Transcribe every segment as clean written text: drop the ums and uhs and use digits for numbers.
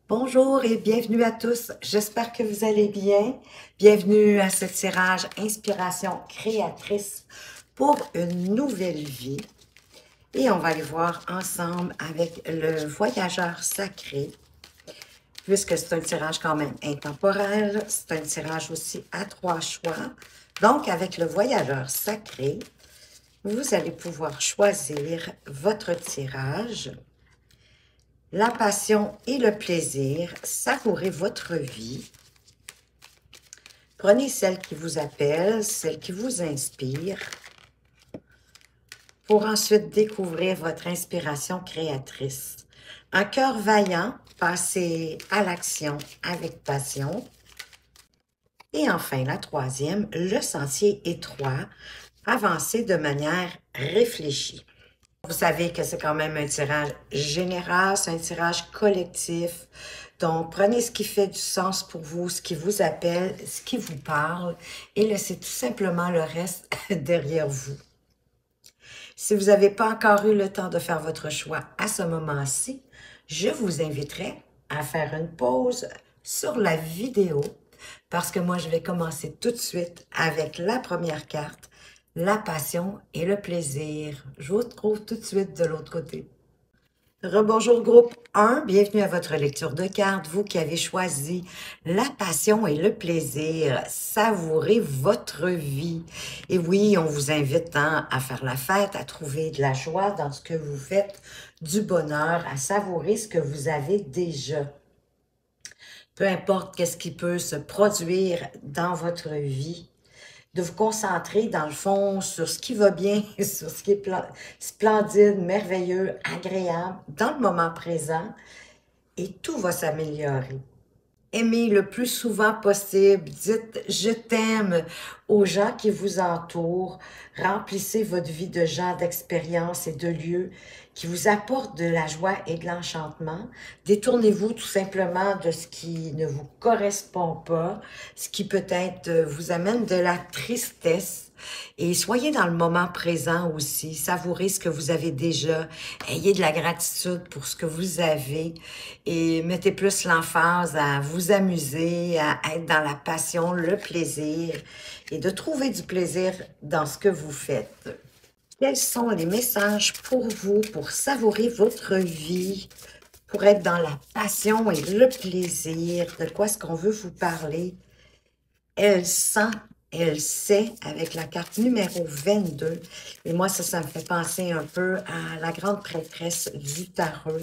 Bonjour et bienvenue à tous. J'espère que vous allez bien. Bienvenue à ce tirage Inspiration créatrice pour une nouvelle vie. Et on va aller voir ensemble avec le voyageur sacré, puisque c'est un tirage quand même intemporel. C'est un tirage aussi à 3 choix. Donc, avec le voyageur sacré, vous allez pouvoir choisir votre tirage. La passion et le plaisir, savourez votre vie. Prenez celle qui vous appelle, celle qui vous inspire, pour ensuite découvrir votre inspiration créatrice. Un cœur vaillant, passez à l'action avec passion. Et enfin, la troisième, le sentier étroit, avancez de manière réfléchie. Vous savez que c'est quand même un tirage général, c'est un tirage collectif. Donc, prenez ce qui fait du sens pour vous, ce qui vous appelle, ce qui vous parle, et laissez tout simplement le reste derrière vous. Si vous n'avez pas encore eu le temps de faire votre choix à ce moment-ci, je vous inviterai à faire une pause sur la vidéo parce que moi, je vais commencer tout de suite avec la première carte, la passion et le plaisir. Je vous retrouve tout de suite de l'autre côté. Rebonjour groupe 1, bienvenue à votre lecture de cartes. Vous qui avez choisi la passion et le plaisir, savourez votre vie. Et oui, on vous invite à faire la fête, à trouver de la joie dans ce que vous faites, du bonheur, à savourer ce que vous avez déjà. Peu importe qu'est-ce qui peut se produire dans votre vie, de vous concentrer, dans le fond, sur ce qui va bien, sur ce qui est splendide, merveilleux, agréable, dans le moment présent, et tout va s'améliorer. Aimez le plus souvent possible, dites « je t'aime » aux gens qui vous entourent, remplissez votre vie de gens, d'expériences et de lieux qui vous apportent de la joie et de l'enchantement. Détournez-vous tout simplement de ce qui ne vous correspond pas, ce qui peut-être vous amène de la tristesse. Et soyez dans le moment présent aussi, savourez ce que vous avez déjà, ayez de la gratitude pour ce que vous avez et mettez plus l'emphase à vous amuser, à être dans la passion, le plaisir et de trouver du plaisir dans ce que vous faites. Quels sont les messages pour vous, pour savourer votre vie, pour être dans la passion et le plaisir? De quoi est-ce qu'on veut vous parler? Elle sent, elle sait, avec la carte numéro 22. Et moi, ça me fait penser un peu à la grande prêtresse du tarot.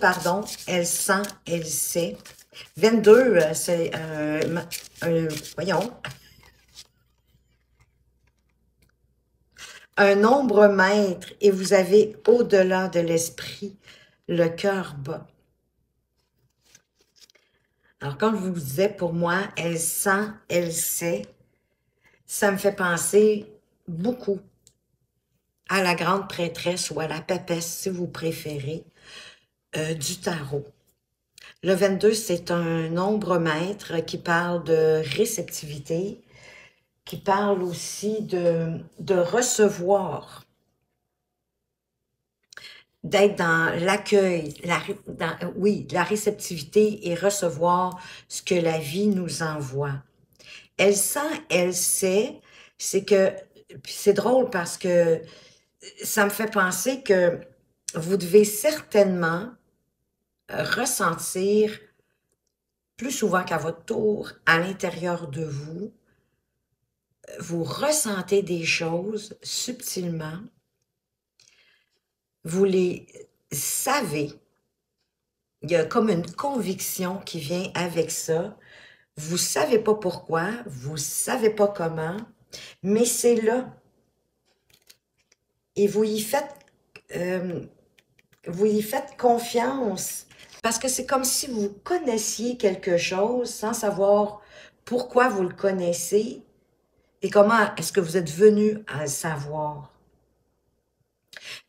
Pardon. Elle sent, elle sait. 22, c'est voyons, un nombre maître et vous avez au-delà de l'esprit le cœur bas. Alors, comme je vous disais, pour moi, elle sent, elle sait, ça me fait penser beaucoup à la grande prêtresse ou à la papesse, si vous préférez, du tarot. Le 22, c'est un nombre maître qui parle de réceptivité, qui parle aussi de recevoir, d'être dans l'accueil, oui, la réceptivité et recevoir ce que la vie nous envoie. Elle sent, elle sait, c'est que, c'est drôle parce que ça me fait penser que vous devez certainement ressentir plus souvent qu'à votre tour, à l'intérieur de vous, vous ressentez des choses subtilement, vous les savez, il y a comme une conviction qui vient avec ça, vous savez pas pourquoi, vous savez pas comment, mais c'est là, et vous y faites confiance, parce que c'est comme si vous connaissiez quelque chose sans savoir pourquoi vous le connaissez, et comment est-ce que vous êtes venu à le savoir.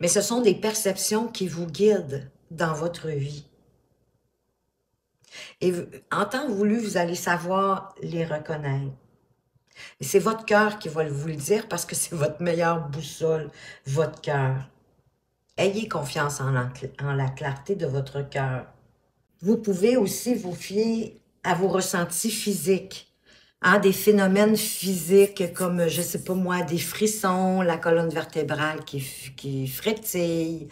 Mais ce sont des perceptions qui vous guident dans votre vie. Et en temps voulu, vous allez savoir les reconnaître. Et c'est votre cœur qui va vous le dire parce que c'est votre meilleure boussole, votre cœur. Ayez confiance en la clarté de votre cœur. Vous pouvez aussi vous fier à vos ressentis physiques. Hein, des phénomènes physiques comme, je sais pas moi, des frissons, la colonne vertébrale qui frétille.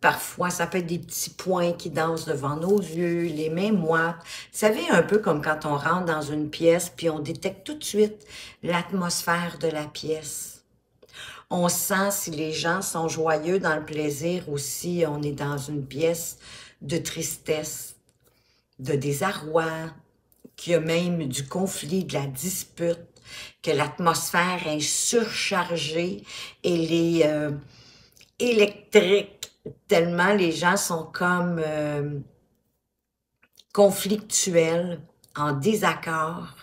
Parfois, ça peut être des petits points qui dansent devant nos yeux, les mains moites. Vous savez, un peu comme quand on rentre dans une pièce, puis on détecte tout de suite l'atmosphère de la pièce. On sent si les gens sont joyeux dans le plaisir ou si on est dans une pièce de tristesse, de désarroi, qu'il y a même du conflit, de la dispute, que l'atmosphère est surchargée et les électrique, tellement les gens sont comme conflictuels, en désaccord,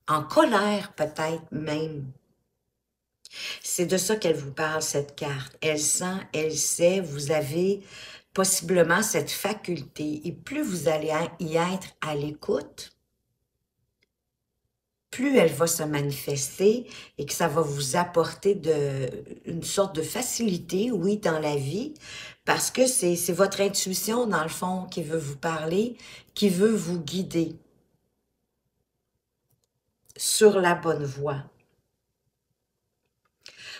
en colère peut-être même. C'est de ça qu'elle vous parle, cette carte. Elle sent, elle sait, vous avez possiblement cette faculté. Et plus vous allez y être à l'écoute, plus elle va se manifester et que ça va vous apporter une sorte de facilité, oui, dans la vie, parce que c'est votre intuition, dans le fond, qui veut vous parler, qui veut vous guider sur la bonne voie.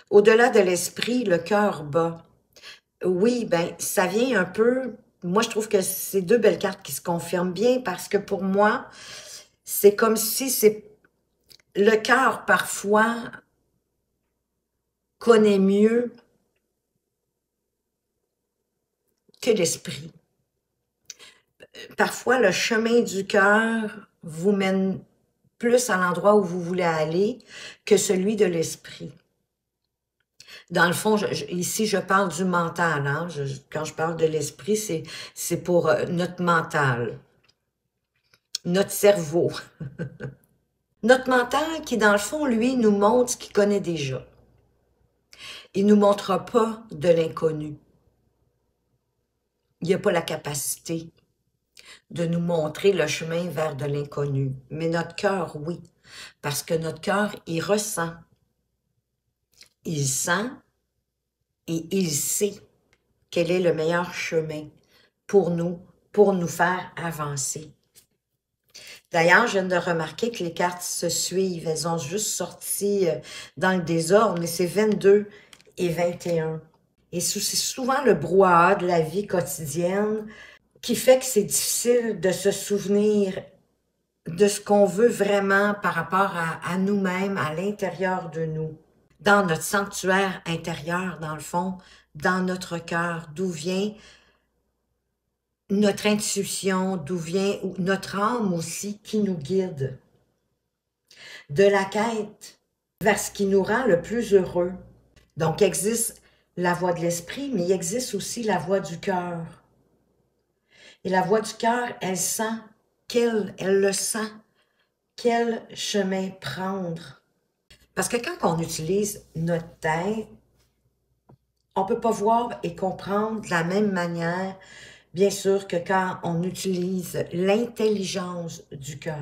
Au-delà de l'esprit, le cœur bat. Oui, ben ça vient un peu... Moi, je trouve que c'est deux belles cartes qui se confirment bien parce que pour moi, c'est comme si c'est le cœur, parfois, connaît mieux que l'esprit. Parfois, le chemin du cœur vous mène plus à l'endroit où vous voulez aller que celui de l'esprit. Dans le fond, ici, je parle du mental. Hein? Quand je parle de l'esprit, c'est pour notre mental, notre cerveau. Notre mental qui, dans le fond, lui, nous montre ce qu'il connaît déjà. Il ne nous montre pas de l'inconnu. Il n'y a pas la capacité de nous montrer le chemin vers de l'inconnu. Mais notre cœur, oui. Parce que notre cœur, il ressent. Il sent et il sait quel est le meilleur chemin pour nous faire avancer. D'ailleurs, je viens de remarquer que les cartes se suivent. Elles ont juste sorti dans le désordre, mais c'est 22 et 21. Et c'est souvent le brouhaha de la vie quotidienne qui fait que c'est difficile de se souvenir de ce qu'on veut vraiment par rapport à nous-mêmes, à l'intérieur de nous, dans notre sanctuaire intérieur, dans le fond, dans notre cœur, d'où vient notre intuition, d'où vient notre âme aussi qui nous guide, de la quête vers ce qui nous rend le plus heureux. Donc, il existe la voix de l'esprit, mais il existe aussi la voix du cœur. Et la voix du cœur, elle sent elle le sent, quel chemin prendre. Parce que quand on utilise notre tête, on ne peut pas voir et comprendre de la même manière, bien sûr, que quand on utilise l'intelligence du cœur.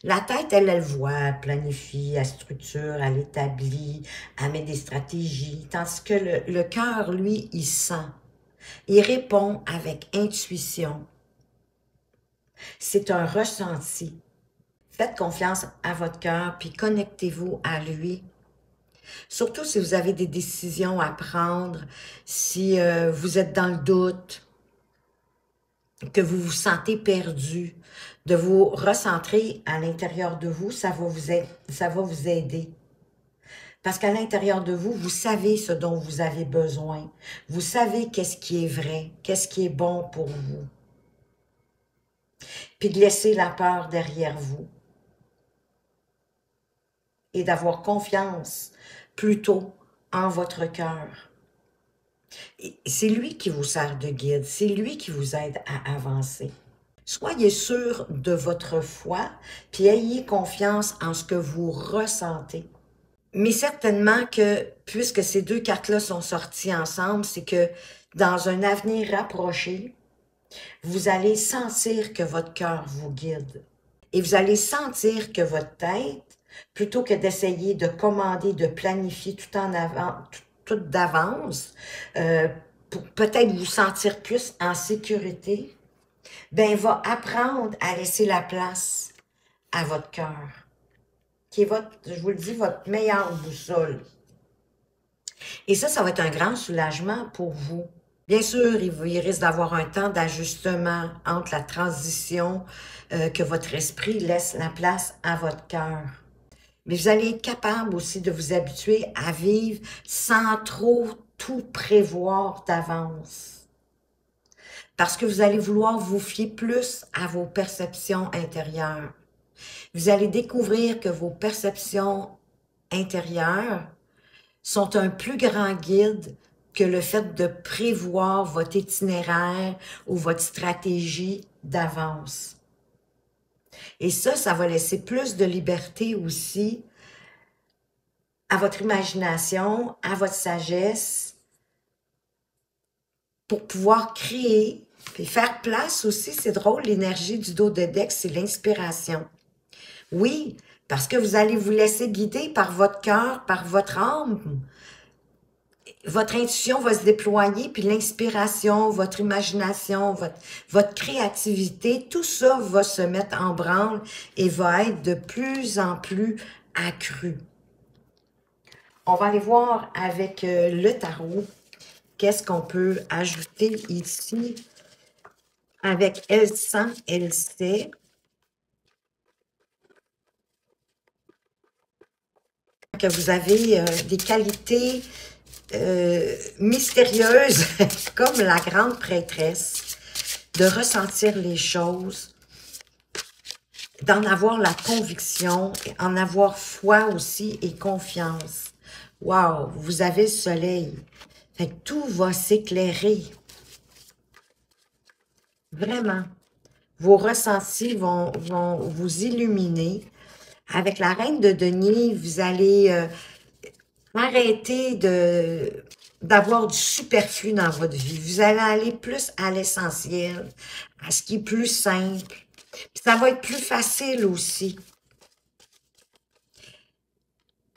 La tête, elle voit, elle planifie, elle structure, elle établit, elle met des stratégies, tandis que le cœur, lui, il sent. Il répond avec intuition. C'est un ressenti. Faites confiance à votre cœur, puis connectez-vous à lui. Surtout si vous avez des décisions à prendre, si vous êtes dans le doute, que vous vous sentez perdu, de vous recentrer à l'intérieur de vous, ça va vous aider. Parce qu'à l'intérieur de vous, vous savez ce dont vous avez besoin. Vous savez qu'est-ce qui est vrai, qu'est-ce qui est bon pour vous. Puis de laisser la peur derrière vous. Et d'avoir confiance plutôt en votre cœur. C'est lui qui vous sert de guide, c'est lui qui vous aide à avancer. Soyez sûr de votre foi, puis ayez confiance en ce que vous ressentez. Mais certainement que, puisque ces deux cartes-là sont sorties ensemble, c'est que dans un avenir rapproché, vous allez sentir que votre cœur vous guide. Et vous allez sentir que votre tête, plutôt que d'essayer de commander, de planifier tout d'avance, pour peut-être vous sentir plus en sécurité, ben va apprendre à laisser la place à votre cœur, qui est votre, je vous le dis, votre meilleure boussole. Et ça va être un grand soulagement pour vous. Bien sûr, il risque d'avoir un temps d'ajustement entre la transition que votre esprit laisse la place à votre cœur. Mais vous allez être capable aussi de vous habituer à vivre sans trop tout prévoir d'avance. Parce que vous allez vouloir vous fier plus à vos perceptions intérieures. Vous allez découvrir que vos perceptions intérieures sont un plus grand guide que le fait de prévoir votre itinéraire ou votre stratégie d'avance. Et ça va laisser plus de liberté aussi à votre imagination, à votre sagesse, pour pouvoir créer, puis faire place aussi, c'est drôle, l'énergie du dos de deck, c'est l'inspiration. Oui, parce que vous allez vous laisser guider par votre cœur, par votre âme. Votre intuition va se déployer, puis l'inspiration, votre imagination, votre créativité, tout ça va se mettre en branle et va être de plus en plus accru. On va aller voir avec le tarot, qu'est-ce qu'on peut ajouter ici avec Elle sent, elle sait. Que vous avez des qualités mystérieuse, comme la grande prêtresse, de ressentir les choses, d'en avoir la conviction, en avoir foi aussi et confiance. Wow, vous avez le soleil. Fait que tout va s'éclairer. Vraiment. Vos ressentis vont vous illuminer. Avec la reine de denier, vous allez arrêter d'avoir du superflu dans votre vie. Vous allez aller plus à l'essentiel, à ce qui est plus simple. Puis ça va être plus facile aussi.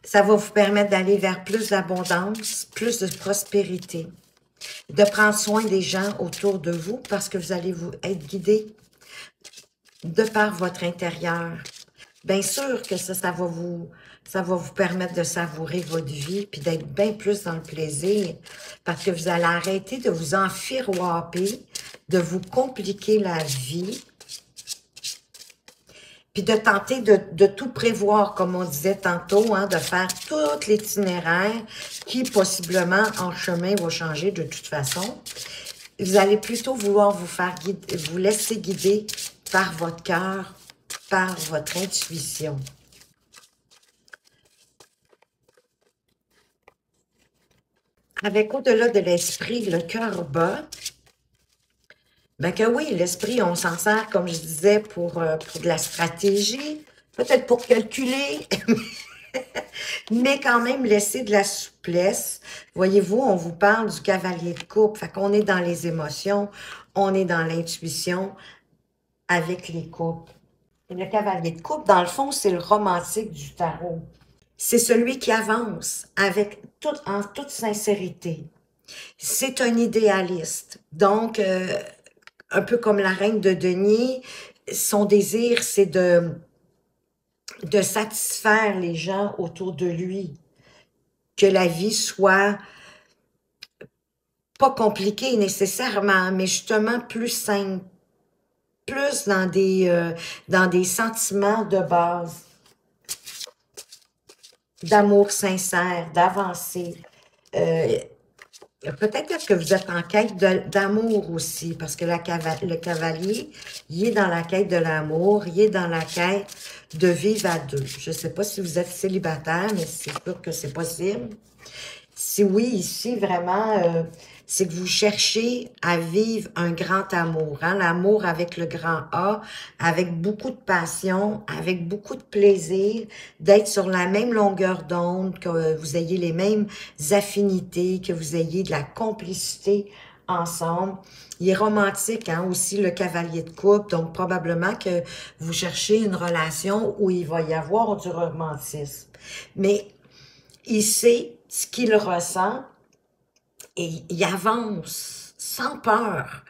Ça va vous permettre d'aller vers plus d'abondance, plus de prospérité, de prendre soin des gens autour de vous parce que vous allez vous être guidé de par votre intérieur. Bien sûr que ça va vous permettre de savourer votre vie puis d'être bien plus dans le plaisir parce que vous allez arrêter de vous enfiroiper, de vous compliquer la vie puis de tenter de tout prévoir, comme on disait tantôt, hein, de faire tout l'itinéraire qui, possiblement, en chemin, va changer de toute façon. Vous allez plutôt vouloir vous laisser guider par votre cœur, par votre intuition. Avec au-delà de l'esprit, le cœur bas, ben que oui, l'esprit, on s'en sert, comme je disais, pour de la stratégie, peut-être pour calculer, mais quand même laisser de la souplesse. Voyez-vous, on vous parle du cavalier de coupe, fait qu'on est dans les émotions, on est dans l'intuition avec les coupes. Et le cavalier de coupe, dans le fond, c'est le romantique du tarot. C'est celui qui avance en toute sincérité. C'est un idéaliste. Donc, un peu comme la reine de denier, son désir, c'est de satisfaire les gens autour de lui. Que la vie soit pas compliquée nécessairement, mais justement plus simple, plus dans des sentiments de base, d'amour sincère, d'avancer. Peut-être que vous êtes en quête d'amour aussi, parce que le cavalier, il est dans la quête de l'amour, il est dans la quête de vivre à deux. Je ne sais pas si vous êtes célibataire, mais c'est sûr que c'est possible. Si oui, ici, vraiment, c'est que vous cherchez à vivre un grand amour, hein? L'amour avec le grand A, avec beaucoup de passion, avec beaucoup de plaisir, d'être sur la même longueur d'onde, que vous ayez les mêmes affinités, que vous ayez de la complicité ensemble. Il est romantique, hein, aussi, le cavalier de coupe, donc probablement que vous cherchez une relation où il va y avoir du romantisme. Mais il sait ce qu'il ressent Et il avance sans peur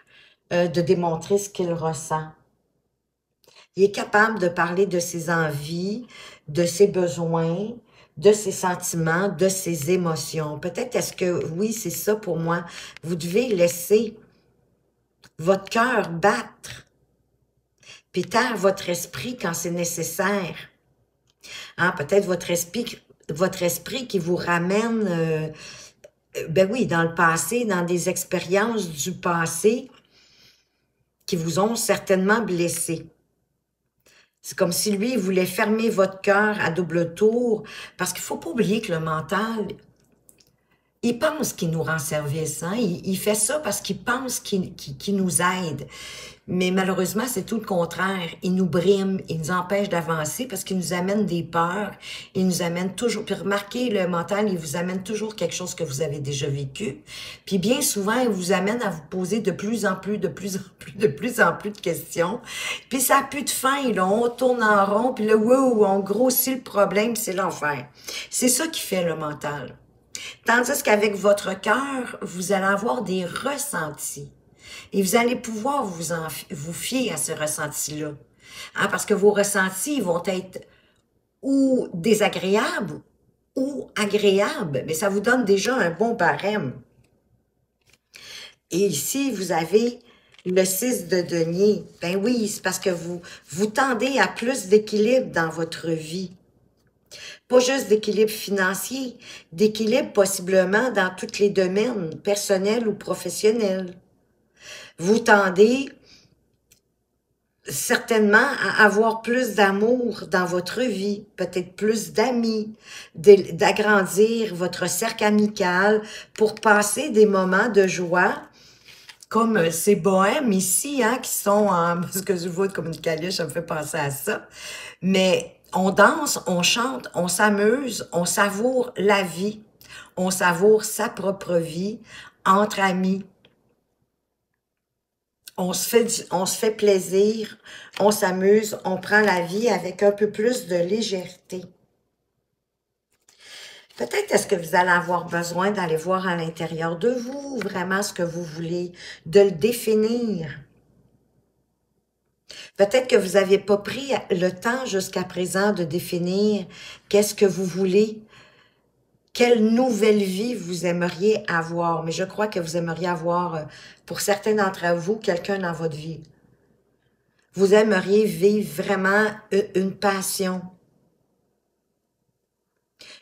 de démontrer ce qu'il ressent. Il est capable de parler de ses envies, de ses besoins, de ses sentiments, de ses émotions. Peut-être est-ce que, oui, c'est ça pour moi. Vous devez laisser votre cœur battre, puis taire votre esprit quand c'est nécessaire. Hein, peut-être votre esprit qui vous ramène, ben oui, dans le passé, dans des expériences du passé qui vous ont certainement blessé. C'est comme si lui, il voulait fermer votre cœur à double tour, parce qu'il faut pas oublier que le mental, il pense qu'il nous rend service. Hein? Il fait ça parce qu'il pense qu'il nous aide. Mais malheureusement, c'est tout le contraire. Il nous brime, il nous empêche d'avancer parce qu'il nous amène des peurs. Il nous amène toujours... Puis remarquez, le mental, il vous amène toujours quelque chose que vous avez déjà vécu. Puis bien souvent, il vous amène à vous poser de plus en plus de questions. Puis ça n'a plus de fin, là. On tourne en rond, puis là, wow, on grossit le problème, c'est l'enfer. C'est ça qui fait le mental. Tandis qu'avec votre cœur, vous allez avoir des ressentis. Et vous allez pouvoir vous fier à ce ressenti-là. Hein, parce que vos ressentis vont être ou désagréables ou agréables. Mais ça vous donne déjà un bon barème. Et ici, vous avez le 6 de denier. Ben oui, c'est parce que vous tendez à plus d'équilibre dans votre vie. Pas juste d'équilibre financier, d'équilibre possiblement dans tous les domaines, personnels ou professionnels. Vous tendez certainement à avoir plus d'amour dans votre vie, peut-être plus d'amis, d'agrandir votre cercle amical pour passer des moments de joie comme ces bohèmes ici, hein, qui sont en... Parce que je vois comme une caliche, ça me fait penser à ça. Mais on danse, on chante, on s'amuse, on savoure la vie, on savoure sa propre vie entre amis. On se fait plaisir, on s'amuse, on prend la vie avec un peu plus de légèreté. Peut-être est-ce que vous allez avoir besoin d'aller voir à l'intérieur de vous vraiment ce que vous voulez, de le définir. Peut-être que vous n'avez pas pris le temps jusqu'à présent de définir qu'est-ce que vous voulez, quelle nouvelle vie vous aimeriez avoir. Mais je crois que vous aimeriez avoir, pour certains d'entre vous, quelqu'un dans votre vie. Vous aimeriez vivre vraiment une passion,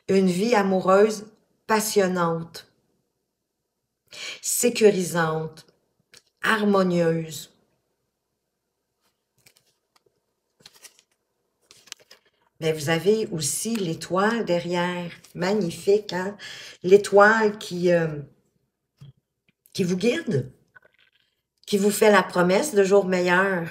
une vie amoureuse passionnante, sécurisante, harmonieuse. Mais vous avez aussi l'étoile derrière, magnifique, hein? L'étoile qui vous guide, qui vous fait la promesse de jours meilleurs.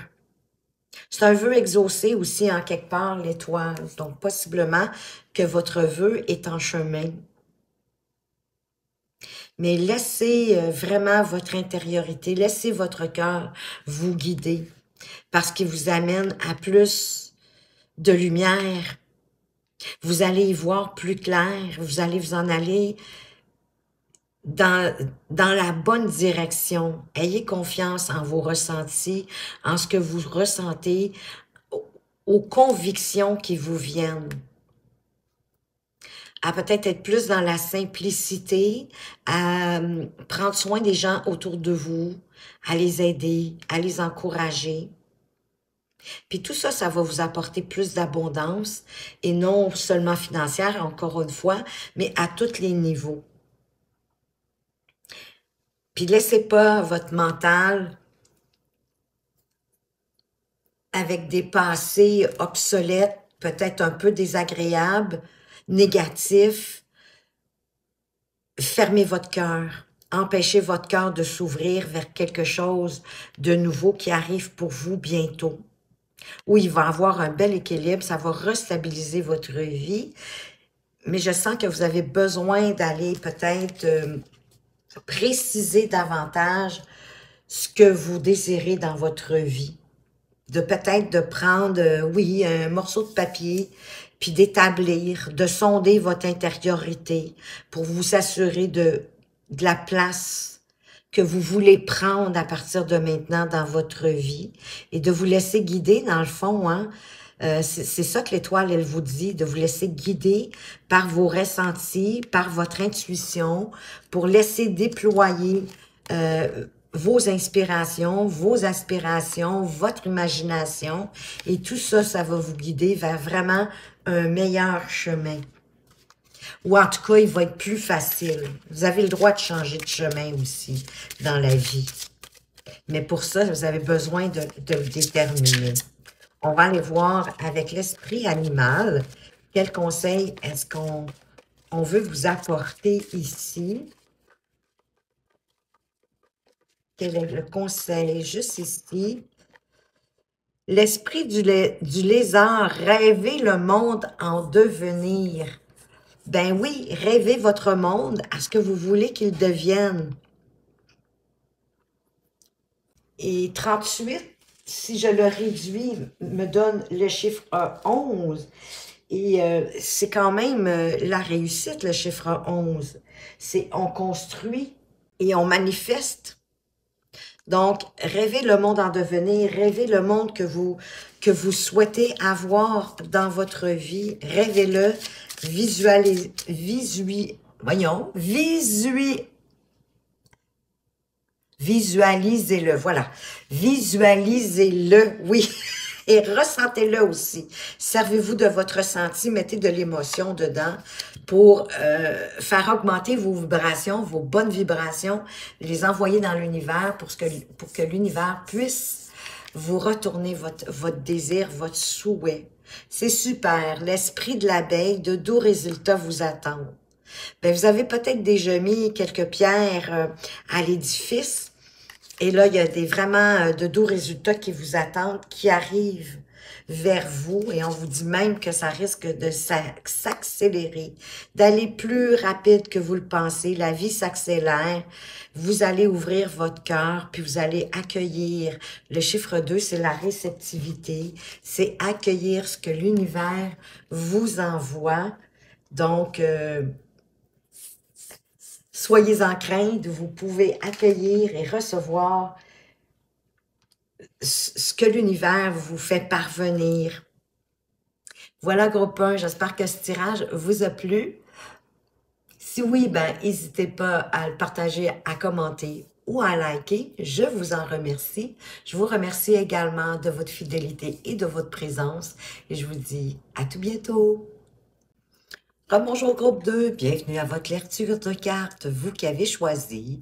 C'est un vœu exaucé aussi en quelque part, l'étoile. Donc, possiblement que votre vœu est en chemin. Mais laissez vraiment votre intériorité, laissez votre cœur vous guider parce qu'il vous amène à plus de lumière. Vous allez y voir plus clair, vous allez vous en aller dans la bonne direction. Ayez confiance en vos ressentis, en ce que vous ressentez, aux convictions qui vous viennent. À peut-être être plus dans la simplicité, à prendre soin des gens autour de vous, à les aider, à les encourager. Puis tout ça, ça va vous apporter plus d'abondance, et non seulement financière, encore une fois, mais à tous les niveaux. Puis laissez pas votre mental avec des pensées obsolètes, peut-être un peu désagréables, négatifs. Fermez votre cœur. Empêchez votre cœur de s'ouvrir vers quelque chose de nouveau qui arrive pour vous bientôt. Où il va avoir un bel équilibre, ça va restabiliser votre vie. Mais je sens que vous avez besoin d'aller peut-être préciser davantage ce que vous désirez dans votre vie. De peut-être de prendre, oui, un morceau de papier, puis d'établir, de sonder votre intériorité pour vous assurer de de la place que vous voulez prendre à partir de maintenant dans votre vie et de vous laisser guider, dans le fond, hein. C'est ça que l'étoile, elle vous dit, de vous laisser guider par vos ressentis, par votre intuition, pour laisser déployer vos inspirations, vos aspirations, votre imagination. Et tout ça, ça va vous guider vers vraiment un meilleur chemin. Ou en tout cas, il va être plus facile. Vous avez le droit de changer de chemin aussi dans la vie. Mais pour ça, vous avez besoin de le déterminer. On va aller voir avec l'esprit animal, quel conseil est-ce qu'on veut vous apporter ici. Quel est le conseil juste ici? L'esprit du lézard, rêvez le monde en devenir. Ben oui, rêvez votre monde à ce que vous voulez qu'il devienne. Et 38, si je le réduis, me donne le chiffre 11. Et c'est quand même la réussite, le chiffre 11. C'est on construit et on manifeste. Donc, rêvez le monde en devenir, rêvez le monde que vous souhaitez avoir dans votre vie. Rêvez-le, visualisez-le, voilà. Visualisez-le, oui. Et ressentez-le aussi. Servez-vous de votre ressenti, mettez de l'émotion dedans pour faire augmenter vos vibrations, vos bonnes vibrations, les envoyer dans l'univers pour que l'univers puisse vous retourner votre désir, votre souhait. C'est super. L'esprit de l'abeille, de doux résultats vous attendent. Ben, vous avez peut-être déjà mis quelques pierres à l'édifice. Et là, il y a vraiment de doux résultats qui vous attendent, qui arrivent vers vous. Et on vous dit même que ça risque de s'accélérer, d'aller plus rapide que vous le pensez. La vie s'accélère. Vous allez ouvrir votre cœur, puis vous allez accueillir. Le chiffre 2, c'est la réceptivité. C'est accueillir ce que l'univers vous envoie. Donc, soyez en crainte, vous pouvez accueillir et recevoir ce que l'univers vous fait parvenir. Voilà, groupe 1, j'espère que ce tirage vous a plu. Si oui, ben n'hésitez pas à le partager, à commenter ou à liker. Je vous en remercie. Je vous remercie également de votre fidélité et de votre présence. Et je vous dis à tout bientôt. Bonjour groupe 2, bienvenue à votre lecture de cartes. Vous qui avez choisi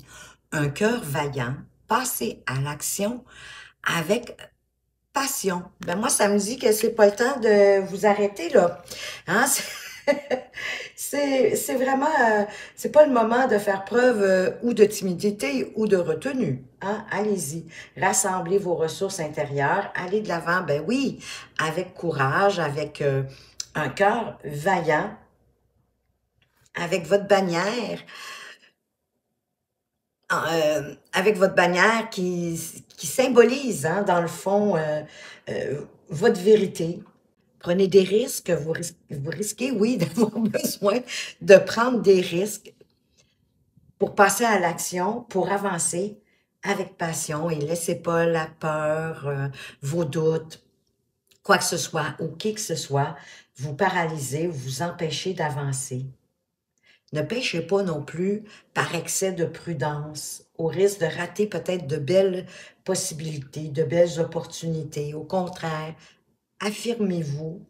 un cœur vaillant, passez à l'action avec passion. Ben moi, ça me dit que c'est pas le temps de vous arrêter là. Hein? C'est vraiment, c'est pas le moment de faire preuve ou de timidité ou de retenue. Hein? Allez-y, rassemblez vos ressources intérieures, allez de l'avant. Ben oui, avec courage, avec un cœur vaillant, avec votre bannière, qui symbolise, hein, dans le fond, votre vérité. Prenez des risques, vous risquez, oui, d'avoir besoin de prendre des risques pour passer à l'action, pour avancer avec passion et laissez pas la peur, vos doutes, quoi que ce soit ou qui que ce soit, vous paralyser ou vous empêcher d'avancer. Ne pêchez pas non plus par excès de prudence, au risque de rater peut-être de belles possibilités, de belles opportunités. Au contraire, affirmez-vous,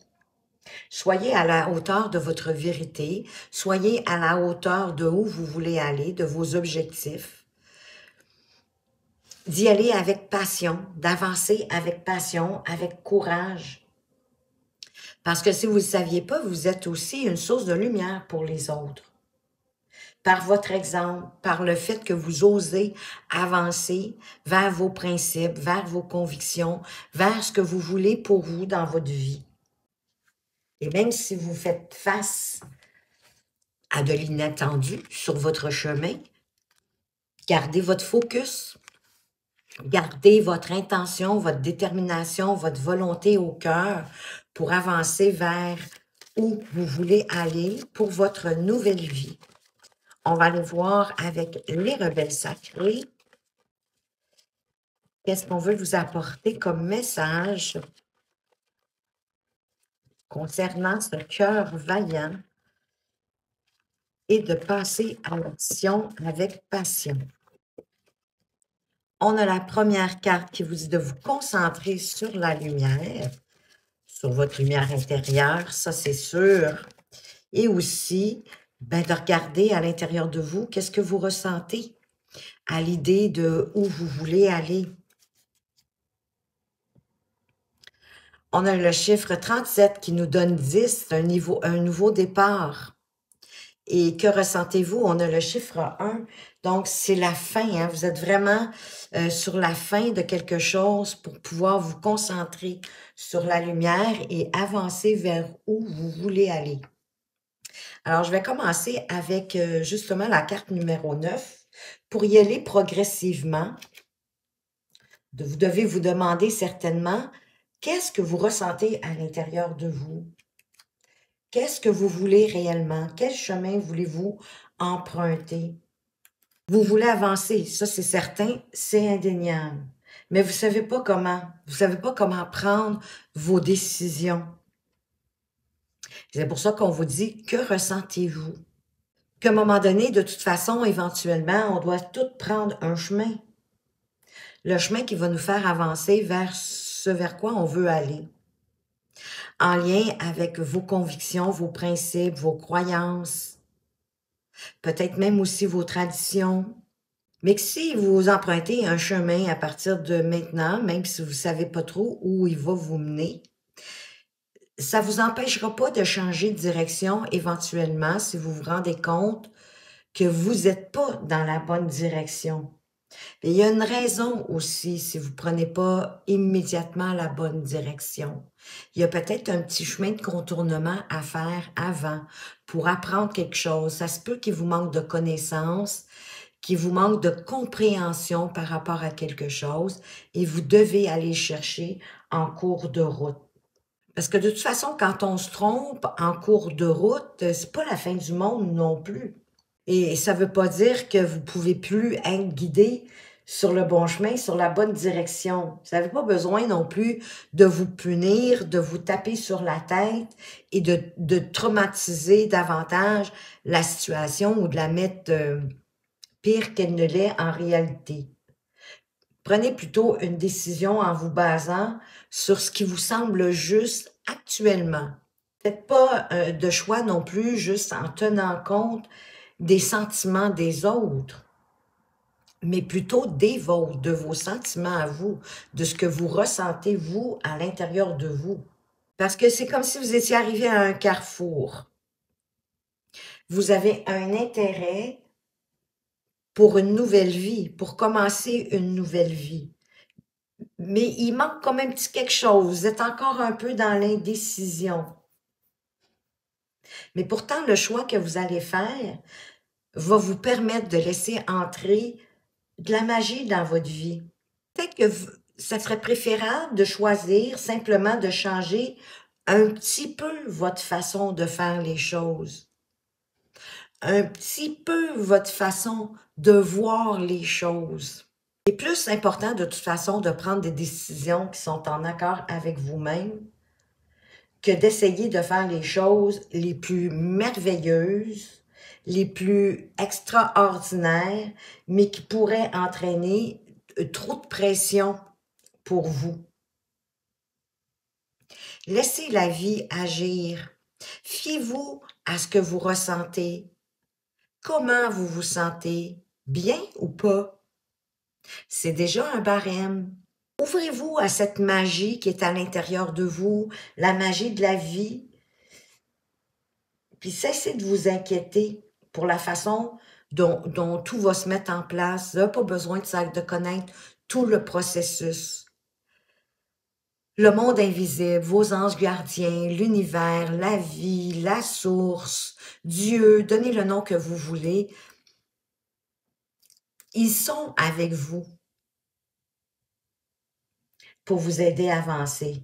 soyez à la hauteur de votre vérité, soyez à la hauteur de où vous voulez aller, de vos objectifs, d'y aller avec passion, d'avancer avec passion, avec courage. Parce que si vous ne le saviez pas, vous êtes aussi une source de lumière pour les autres. Par votre exemple, par le fait que vous osez avancer vers vos principes, vers vos convictions, vers ce que vous voulez pour vous dans votre vie. Et même si vous faites face à de l'inattendu sur votre chemin, gardez votre focus, gardez votre intention, votre détermination, votre volonté au cœur pour avancer vers où vous voulez aller pour votre nouvelle vie. On va aller voir avec les rebelles sacrés. Qu'est-ce qu'on veut vous apporter comme message concernant ce cœur vaillant et de passer à l'action avec passion. On a la première carte qui vous dit de vous concentrer sur la lumière, sur votre lumière intérieure, ça c'est sûr. Et aussi, ben, de regarder à l'intérieur de vous, qu'est-ce que vous ressentez à l'idée de où vous voulez aller. On a le chiffre 37 qui nous donne 10, un nouveau départ. Et que ressentez-vous? On a le chiffre 1, donc c'est la fin. Hein? Vous êtes vraiment sur la fin de quelque chose pour pouvoir vous concentrer sur la lumière et avancer vers où vous voulez aller. Alors, je vais commencer avec justement la carte numéro 9. Pour y aller progressivement, vous devez vous demander certainement, qu'est-ce que vous ressentez à l'intérieur de vous? Qu'est-ce que vous voulez réellement? Quel chemin voulez-vous emprunter? Vous voulez avancer, ça c'est certain, c'est indéniable. Mais vous ne savez pas comment. Vous ne savez pas comment prendre vos décisions. C'est pour ça qu'on vous dit, que ressentez-vous? Qu'à un moment donné, de toute façon, éventuellement, on doit tout prendre un chemin. Le chemin qui va nous faire avancer vers ce vers quoi on veut aller. En lien avec vos convictions, vos principes, vos croyances, peut-être même aussi vos traditions. Mais que si vous empruntez un chemin à partir de maintenant, même si vous ne savez pas trop où il va vous mener, ça ne vous empêchera pas de changer de direction éventuellement si vous vous rendez compte que vous n'êtes pas dans la bonne direction. Et il y a une raison aussi si vous ne prenez pas immédiatement la bonne direction. Il y a peut-être un petit chemin de contournement à faire avant pour apprendre quelque chose. Ça se peut qu'il vous manque de connaissances, qu'il vous manque de compréhension par rapport à quelque chose et vous devez aller chercher en cours de route. Parce que de toute façon, quand on se trompe en cours de route, c'est pas la fin du monde non plus. Et ça veut pas dire que vous pouvez plus être guidé sur le bon chemin, sur la bonne direction. Vous n'avez pas besoin non plus de vous punir, de vous taper sur la tête et de traumatiser davantage la situation ou de la mettre pire qu'elle ne l'est en réalité. Prenez plutôt une décision en vous basant sur ce qui vous semble juste actuellement. Faites pas de choix non plus juste en tenant compte des sentiments des autres, mais plutôt des vôtres, de vos sentiments à vous, de ce que vous ressentez, vous, à l'intérieur de vous. Parce que c'est comme si vous étiez arrivé à un carrefour. Vous avez un intérêt pour une nouvelle vie, pour commencer une nouvelle vie. Mais il manque comme un petit quelque chose. Vous êtes encore un peu dans l'indécision. Mais pourtant, le choix que vous allez faire va vous permettre de laisser entrer de la magie dans votre vie. Peut-être que ça serait préférable de choisir simplement de changer un petit peu votre façon de faire les choses. Un petit peu votre façon de voir les choses. C'est plus important de toute façon de prendre des décisions qui sont en accord avec vous-même que d'essayer de faire les choses les plus merveilleuses, les plus extraordinaires, mais qui pourraient entraîner trop de pression pour vous. Laissez la vie agir. Fiez-vous à ce que vous ressentez. Comment vous vous sentez? Bien ou pas? C'est déjà un barème. Ouvrez-vous à cette magie qui est à l'intérieur de vous, la magie de la vie. Puis cessez de vous inquiéter pour la façon dont tout va se mettre en place. Vous n'avez pas besoin de connaître tout le processus. Le monde invisible, vos anges gardiens, l'univers, la vie, la source, Dieu, donnez le nom que vous voulez. Ils sont avec vous pour vous aider à avancer.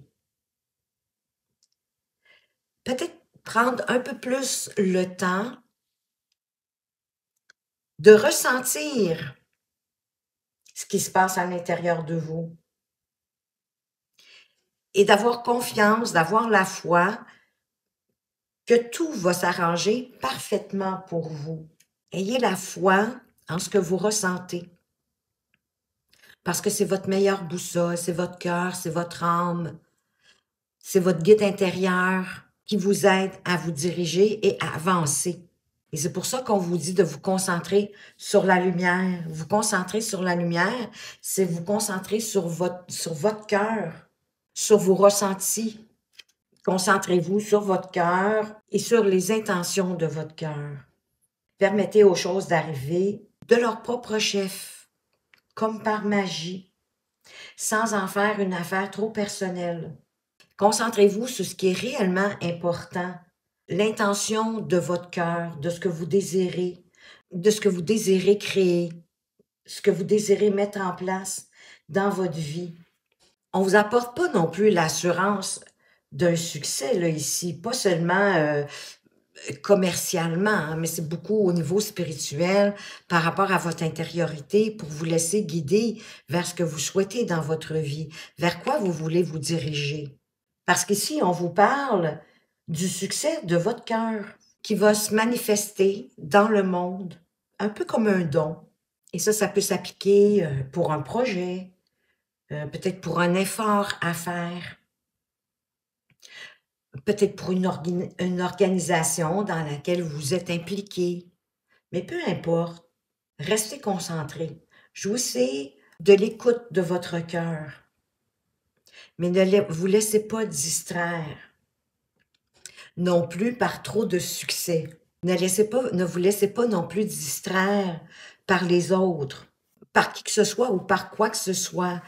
Peut-être prendre un peu plus le temps de ressentir ce qui se passe à l'intérieur de vous et d'avoir confiance, d'avoir la foi que tout va s'arranger parfaitement pour vous. Ayez la foi en ce que vous ressentez. Parce que c'est votre meilleure boussole, c'est votre cœur, c'est votre âme, c'est votre guide intérieur qui vous aide à vous diriger et à avancer. Et c'est pour ça qu'on vous dit de vous concentrer sur la lumière. Vous concentrer sur la lumière, c'est vous concentrer sur votre cœur, sur vos ressentis. Concentrez-vous sur votre cœur et sur les intentions de votre cœur. Permettez aux choses d'arriver de leur propre chef, comme par magie, sans en faire une affaire trop personnelle. Concentrez-vous sur ce qui est réellement important, l'intention de votre cœur, de ce que vous désirez, de ce que vous désirez créer, ce que vous désirez mettre en place dans votre vie. On ne vous apporte pas non plus l'assurance d'un succès là, ici, pas seulement commercialement, hein, mais c'est beaucoup au niveau spirituel par rapport à votre intériorité pour vous laisser guider vers ce que vous souhaitez dans votre vie, vers quoi vous voulez vous diriger. Parce qu'ici, on vous parle du succès de votre cœur qui va se manifester dans le monde, un peu comme un don. Et ça peut s'appliquer pour un projet, peut-être pour un effort à faire, peut-être pour une organisation dans laquelle vous êtes impliqué. Mais peu importe, restez concentré. Jouissez de l'écoute de votre cœur. Mais ne vous laissez pas distraire non plus par trop de succès. Ne vous laissez pas non plus distraire par les autres, par qui que ce soit ou par quoi que ce soit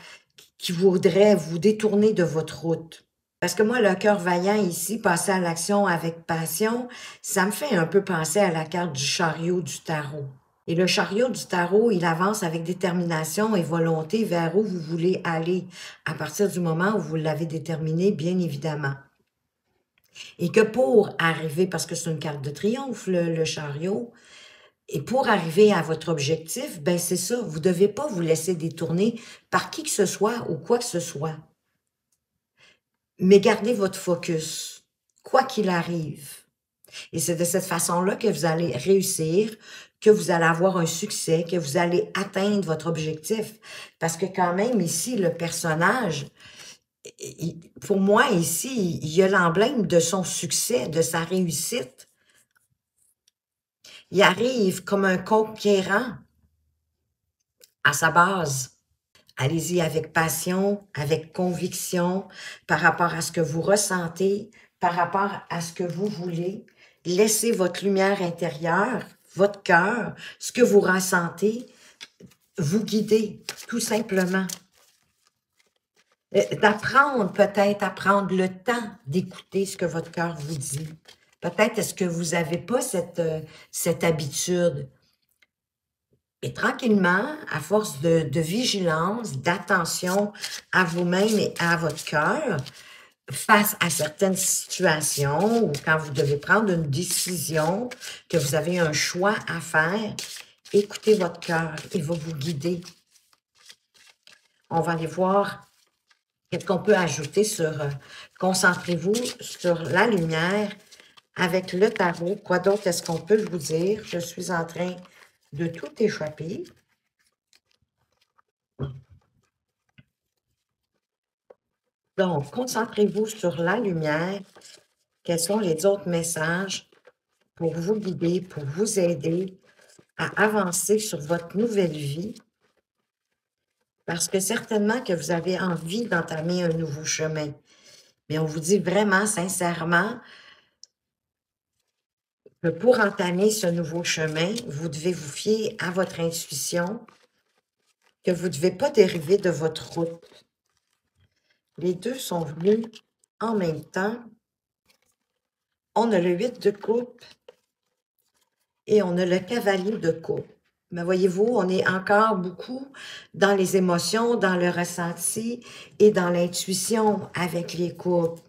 qui voudrait vous détourner de votre route. Parce que moi, le cœur vaillant ici, passer à l'action avec passion, ça me fait un peu penser à la carte du chariot du tarot. Et le chariot du tarot, il avance avec détermination et volonté vers où vous voulez aller, à partir du moment où vous l'avez déterminé, bien évidemment. Et que pour arriver, parce que c'est une carte de triomphe, le chariot, et pour arriver à votre objectif, ben c'est ça, vous ne devez pas vous laisser détourner par qui que ce soit ou quoi que ce soit. Mais gardez votre focus, quoi qu'il arrive. Et c'est de cette façon-là que vous allez réussir, que vous allez avoir un succès, que vous allez atteindre votre objectif. Parce que quand même, ici, le personnage, pour moi, ici, il y a l'emblème de son succès, de sa réussite. Il arrive comme un conquérant à sa base. Allez-y avec passion, avec conviction, par rapport à ce que vous ressentez, par rapport à ce que vous voulez. Laissez votre lumière intérieure, votre cœur, ce que vous ressentez, vous guider, tout simplement. D'apprendre peut-être à prendre le temps d'écouter ce que votre cœur vous dit. Peut-être est-ce que vous n'avez pas cette habitude. Et tranquillement, à force de vigilance, d'attention à vous-même et à votre cœur, face à certaines situations ou quand vous devez prendre une décision, que vous avez un choix à faire, écoutez votre cœur, il va vous guider. On va aller voir qu'est-ce qu'on peut ajouter sur concentrez-vous sur la lumière avec le tarot. Quoi d'autre est-ce qu'on peut vous dire? Je suis en train de tout échapper. Donc, concentrez-vous sur la lumière. Quels sont les autres messages pour vous guider, pour vous aider à avancer sur votre nouvelle vie? Parce que certainement que vous avez envie d'entamer un nouveau chemin. Mais on vous dit vraiment, sincèrement, que pour entamer ce nouveau chemin, vous devez vous fier à votre intuition, que vous ne devez pas dériver de votre route. Les deux sont venus en même temps. On a le 8 de coupe et on a le cavalier de coupe. Mais voyez-vous, on est encore beaucoup dans les émotions, dans le ressenti et dans l'intuition avec les coupes.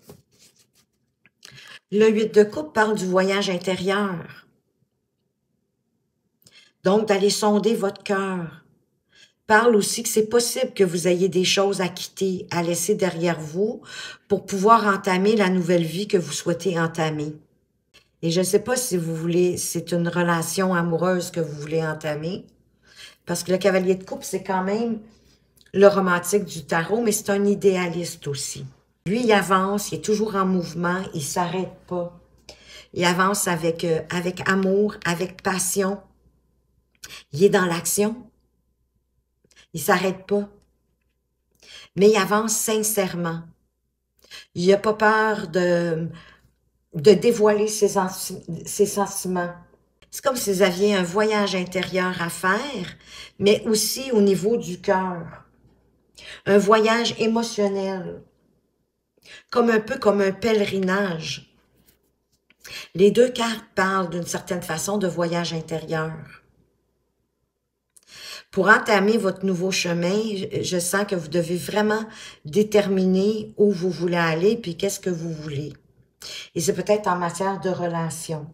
Le 8 de coupe parle du voyage intérieur. Donc, d'aller sonder votre cœur. Parle aussi que c'est possible que vous ayez des choses à quitter, à laisser derrière vous pour pouvoir entamer la nouvelle vie que vous souhaitez entamer. Et je ne sais pas si vous voulez, c'est une relation amoureuse que vous voulez entamer, parce que le cavalier de coupe, c'est quand même le romantique du tarot, mais c'est un idéaliste aussi. Lui, il avance, il est toujours en mouvement, il ne s'arrête pas. Il avance avec amour, avec passion. Il est dans l'action. Il ne s'arrête pas. Mais il avance sincèrement. Il n'a pas peur de dévoiler ses sentiments. C'est comme si vous aviez un voyage intérieur à faire, mais aussi au niveau du cœur. Un voyage émotionnel, un peu comme un pèlerinage. Les deux cartes parlent d'une certaine façon de voyage intérieur. Pour entamer votre nouveau chemin, je sens que vous devez vraiment déterminer où vous voulez aller puis qu'est-ce que vous voulez. Et c'est peut-être en matière de relation.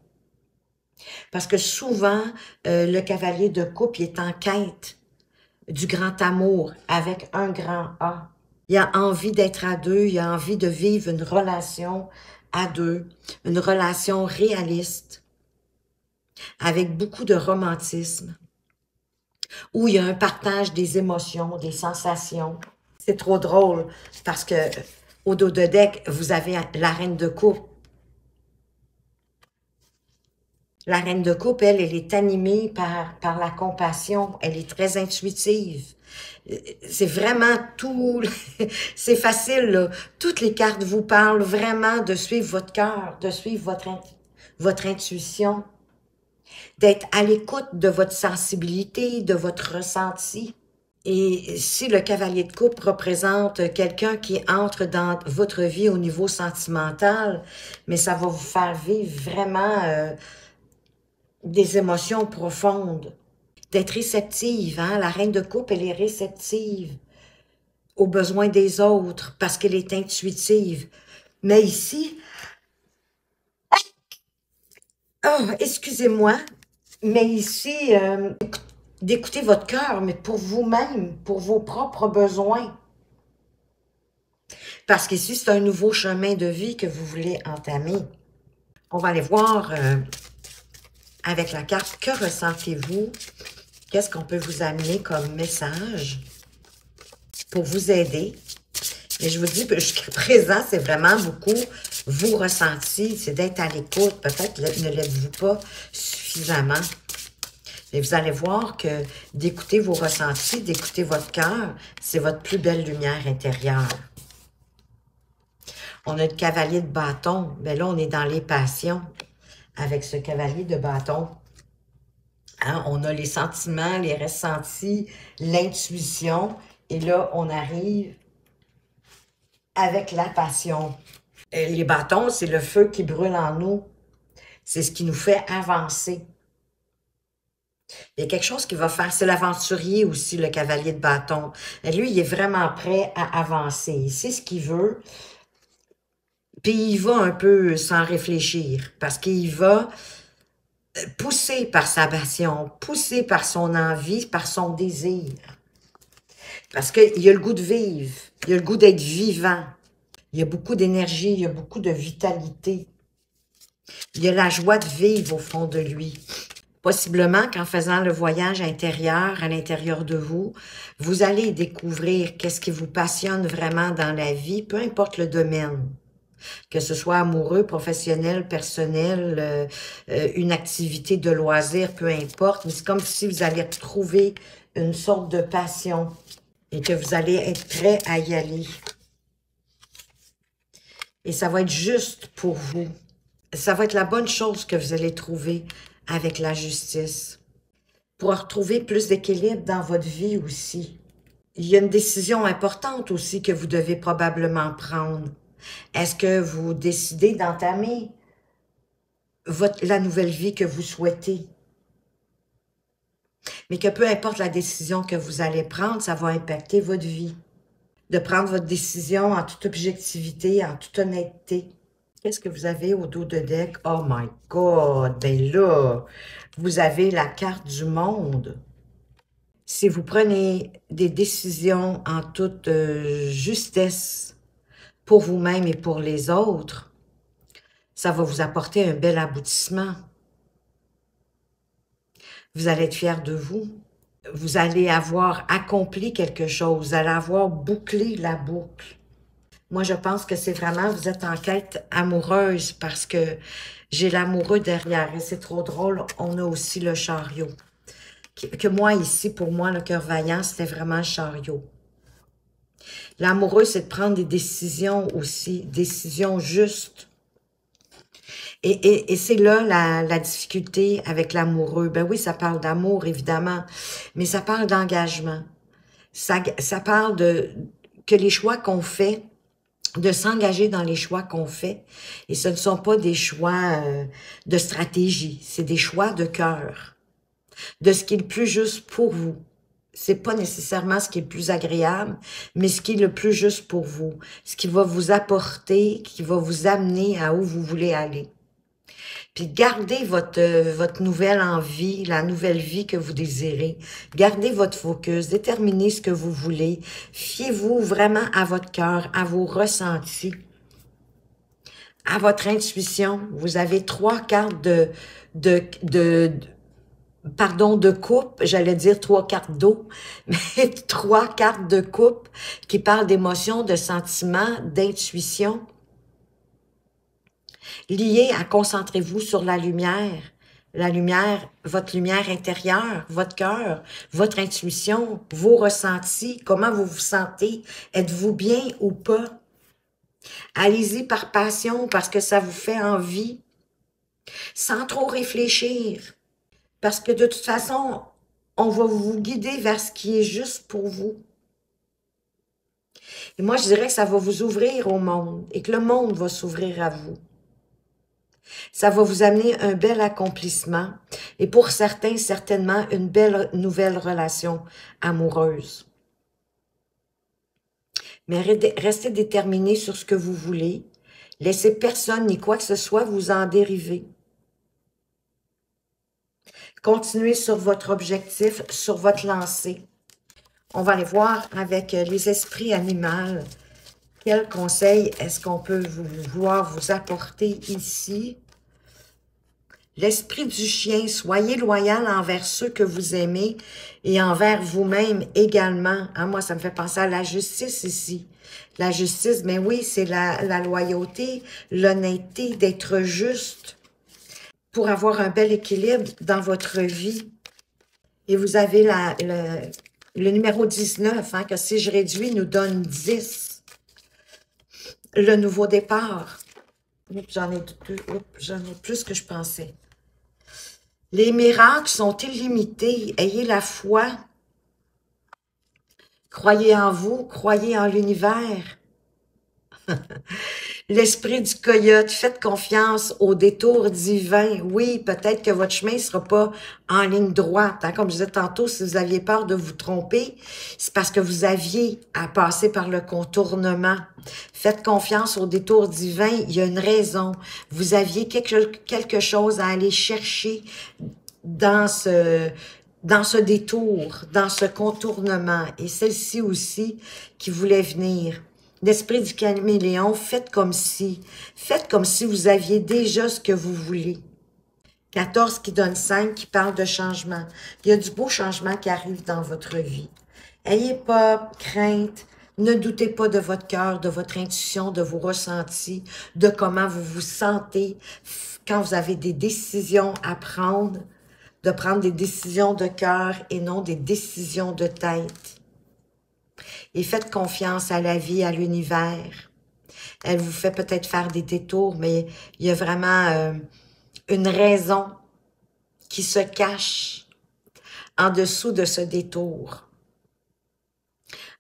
Parce que souvent, le cavalier de coupe il est en quête du grand amour avec un grand A. Il a envie d'être à deux, il a envie de vivre une relation à deux, une relation réaliste, avec beaucoup de romantisme, où il y a un partage des émotions, des sensations. C'est trop drôle, parce que au dos de deck, vous avez la reine de coupe. La reine de coupe, elle est animée par la compassion, elle est très intuitive. C'est vraiment tout, c'est facile, là. Toutes les cartes vous parlent vraiment de suivre votre cœur, de suivre votre intuition, d'être à l'écoute de votre sensibilité, de votre ressenti. Et si le cavalier de coupe représente quelqu'un qui entre dans votre vie au niveau sentimental, mais ça va vous faire vivre vraiment des émotions profondes, d'être réceptive. Hein? La reine de coupe, elle est réceptive aux besoins des autres parce qu'elle est intuitive. Mais ici, oh, excusez-moi, mais ici, d'écouter votre cœur, mais pour vous-même, pour vos propres besoins. Parce qu'ici, c'est un nouveau chemin de vie que vous voulez entamer. On va aller voir avec la carte, que ressentez-vous? Qu'est-ce qu'on peut vous amener comme message pour vous aider? Et je vous dis, jusqu'à présent, c'est vraiment beaucoup vos ressentis, c'est d'être à l'écoute. Peut-être ne l'êtes-vous pas suffisamment. Mais vous allez voir que d'écouter vos ressentis, d'écouter votre cœur, c'est votre plus belle lumière intérieure. On a le cavalier de bâton, mais là, on est dans les passions avec ce cavalier de bâton. Hein? On a les sentiments, les ressentis, l'intuition, et là, on arrive avec la passion. Et les bâtons, c'est le feu qui brûle en nous. C'est ce qui nous fait avancer. Il y a quelque chose qui va faire, c'est l'aventurier aussi, le cavalier de bâton. Et lui, il est vraiment prêt à avancer. Il sait ce qu'il veut, puis il va un peu sans réfléchir, parce qu'il va poussé par sa passion, poussé par son envie, par son désir. Parce qu'il a le goût de vivre, il a le goût d'être vivant. Il y a beaucoup d'énergie, il y a beaucoup de vitalité. Il y a la joie de vivre au fond de lui. Possiblement qu'en faisant le voyage intérieur, à l'intérieur de vous, vous allez découvrir qu'est-ce qui vous passionne vraiment dans la vie, peu importe le domaine. Que ce soit amoureux, professionnel, personnel, une activité de loisir, peu importe. Mais c'est comme si vous alliez trouver une sorte de passion et que vous allez être prêt à y aller. Et ça va être juste pour vous. Ça va être la bonne chose que vous allez trouver avec la justice. Pour retrouver plus d'équilibre dans votre vie aussi. Il y a une décision importante aussi que vous devez probablement prendre. Est-ce que vous décidez d'entamer la nouvelle vie que vous souhaitez? Mais que peu importe la décision que vous allez prendre, ça va impacter votre vie. De prendre votre décision en toute objectivité, en toute honnêteté. Qu'est-ce que vous avez au dos de deck? Oh my God! Ben là, vous avez la carte du monde. Si vous prenez des décisions en toute justesse pour vous-même et pour les autres, ça va vous apporter un bel aboutissement. Vous allez être fiers de vous. Vous allez avoir accompli quelque chose. Vous allez avoir bouclé la boucle. Moi, je pense que c'est vraiment, vous êtes en quête amoureuse parce que j'ai l'amoureux derrière. Et c'est trop drôle, on a aussi le chariot. Que moi, ici, pour moi, le cœur vaillant, c'était vraiment le chariot. L'amoureux, c'est de prendre des décisions aussi, décisions justes. Et c'est là la difficulté avec l'amoureux. Ben oui, ça parle d'amour, évidemment, mais ça parle d'engagement. Ça parle que les choix qu'on fait, de s'engager dans les choix qu'on fait. Et ce ne sont pas des choix de stratégie, c'est des choix de cœur, de ce qui est le plus juste pour vous. C'est pas nécessairement ce qui est le plus agréable, mais ce qui est le plus juste pour vous, ce qui va vous apporter, qui va vous amener à où vous voulez aller. Puis gardez votre nouvelle envie, la nouvelle vie que vous désirez. Gardez votre focus, déterminez ce que vous voulez. Fiez-vous vraiment à votre cœur, à vos ressentis, à votre intuition. Vous avez 3 cartes de coupe, j'allais dire 3 cartes d'eau, mais 3 cartes de coupe qui parlent d'émotions, de sentiments, d'intuition. Lié à concentrez-vous sur la lumière, votre lumière intérieure, votre cœur, votre intuition, vos ressentis, comment vous vous sentez, êtes-vous bien ou pas? Allez-y par passion parce que ça vous fait envie, sans trop réfléchir, parce que de toute façon, on va vous guider vers ce qui est juste pour vous. Et moi, je dirais que ça va vous ouvrir au monde et que le monde va s'ouvrir à vous. Ça va vous amener un bel accomplissement et pour certains, certainement, une belle nouvelle relation amoureuse. Mais restez déterminé sur ce que vous voulez. Laissez personne ni quoi que ce soit vous en dériver. Continuez sur votre objectif, sur votre lancée. On va aller voir avec les esprits animaux. Quels conseils est-ce qu'on peut vouloir vous apporter ici? L'esprit du chien, soyez loyal envers ceux que vous aimez et envers vous-même également. Hein, moi, ça me fait penser à la justice ici. La justice, mais oui, c'est la loyauté, l'honnêteté, d'être juste pour avoir un bel équilibre dans votre vie. Et vous avez le numéro 19, hein, que si je réduis, nous donne 10. Le nouveau départ. J'en ai plus que je pensais. Les miracles sont illimités. Ayez la foi. Croyez en vous, croyez en l'univers. L'esprit du coyote, faites confiance au détour divin. Oui, peut-être que votre chemin ne sera pas en ligne droite. Hein? Comme je disais tantôt, si vous aviez peur de vous tromper, c'est parce que vous aviez à passer par le contournement. Faites confiance au détour divin. Il y a une raison. Vous aviez quelque chose à aller chercher dans ce détour, dans ce contournement. Et celle-ci aussi qui voulait venir. L'esprit du caméléon, faites comme si vous aviez déjà ce que vous voulez. 14 qui donne 5, qui parle de changement. Il y a du beau changement qui arrive dans votre vie. Ayez pas crainte, ne doutez pas de votre cœur, de votre intuition, de vos ressentis, de comment vous vous sentez quand vous avez des décisions à prendre, de prendre des décisions de cœur et non des décisions de tête. Et faites confiance à la vie, à l'univers. Elle vous fait peut-être faire des détours, mais il y a vraiment une raison qui se cache en dessous de ce détour.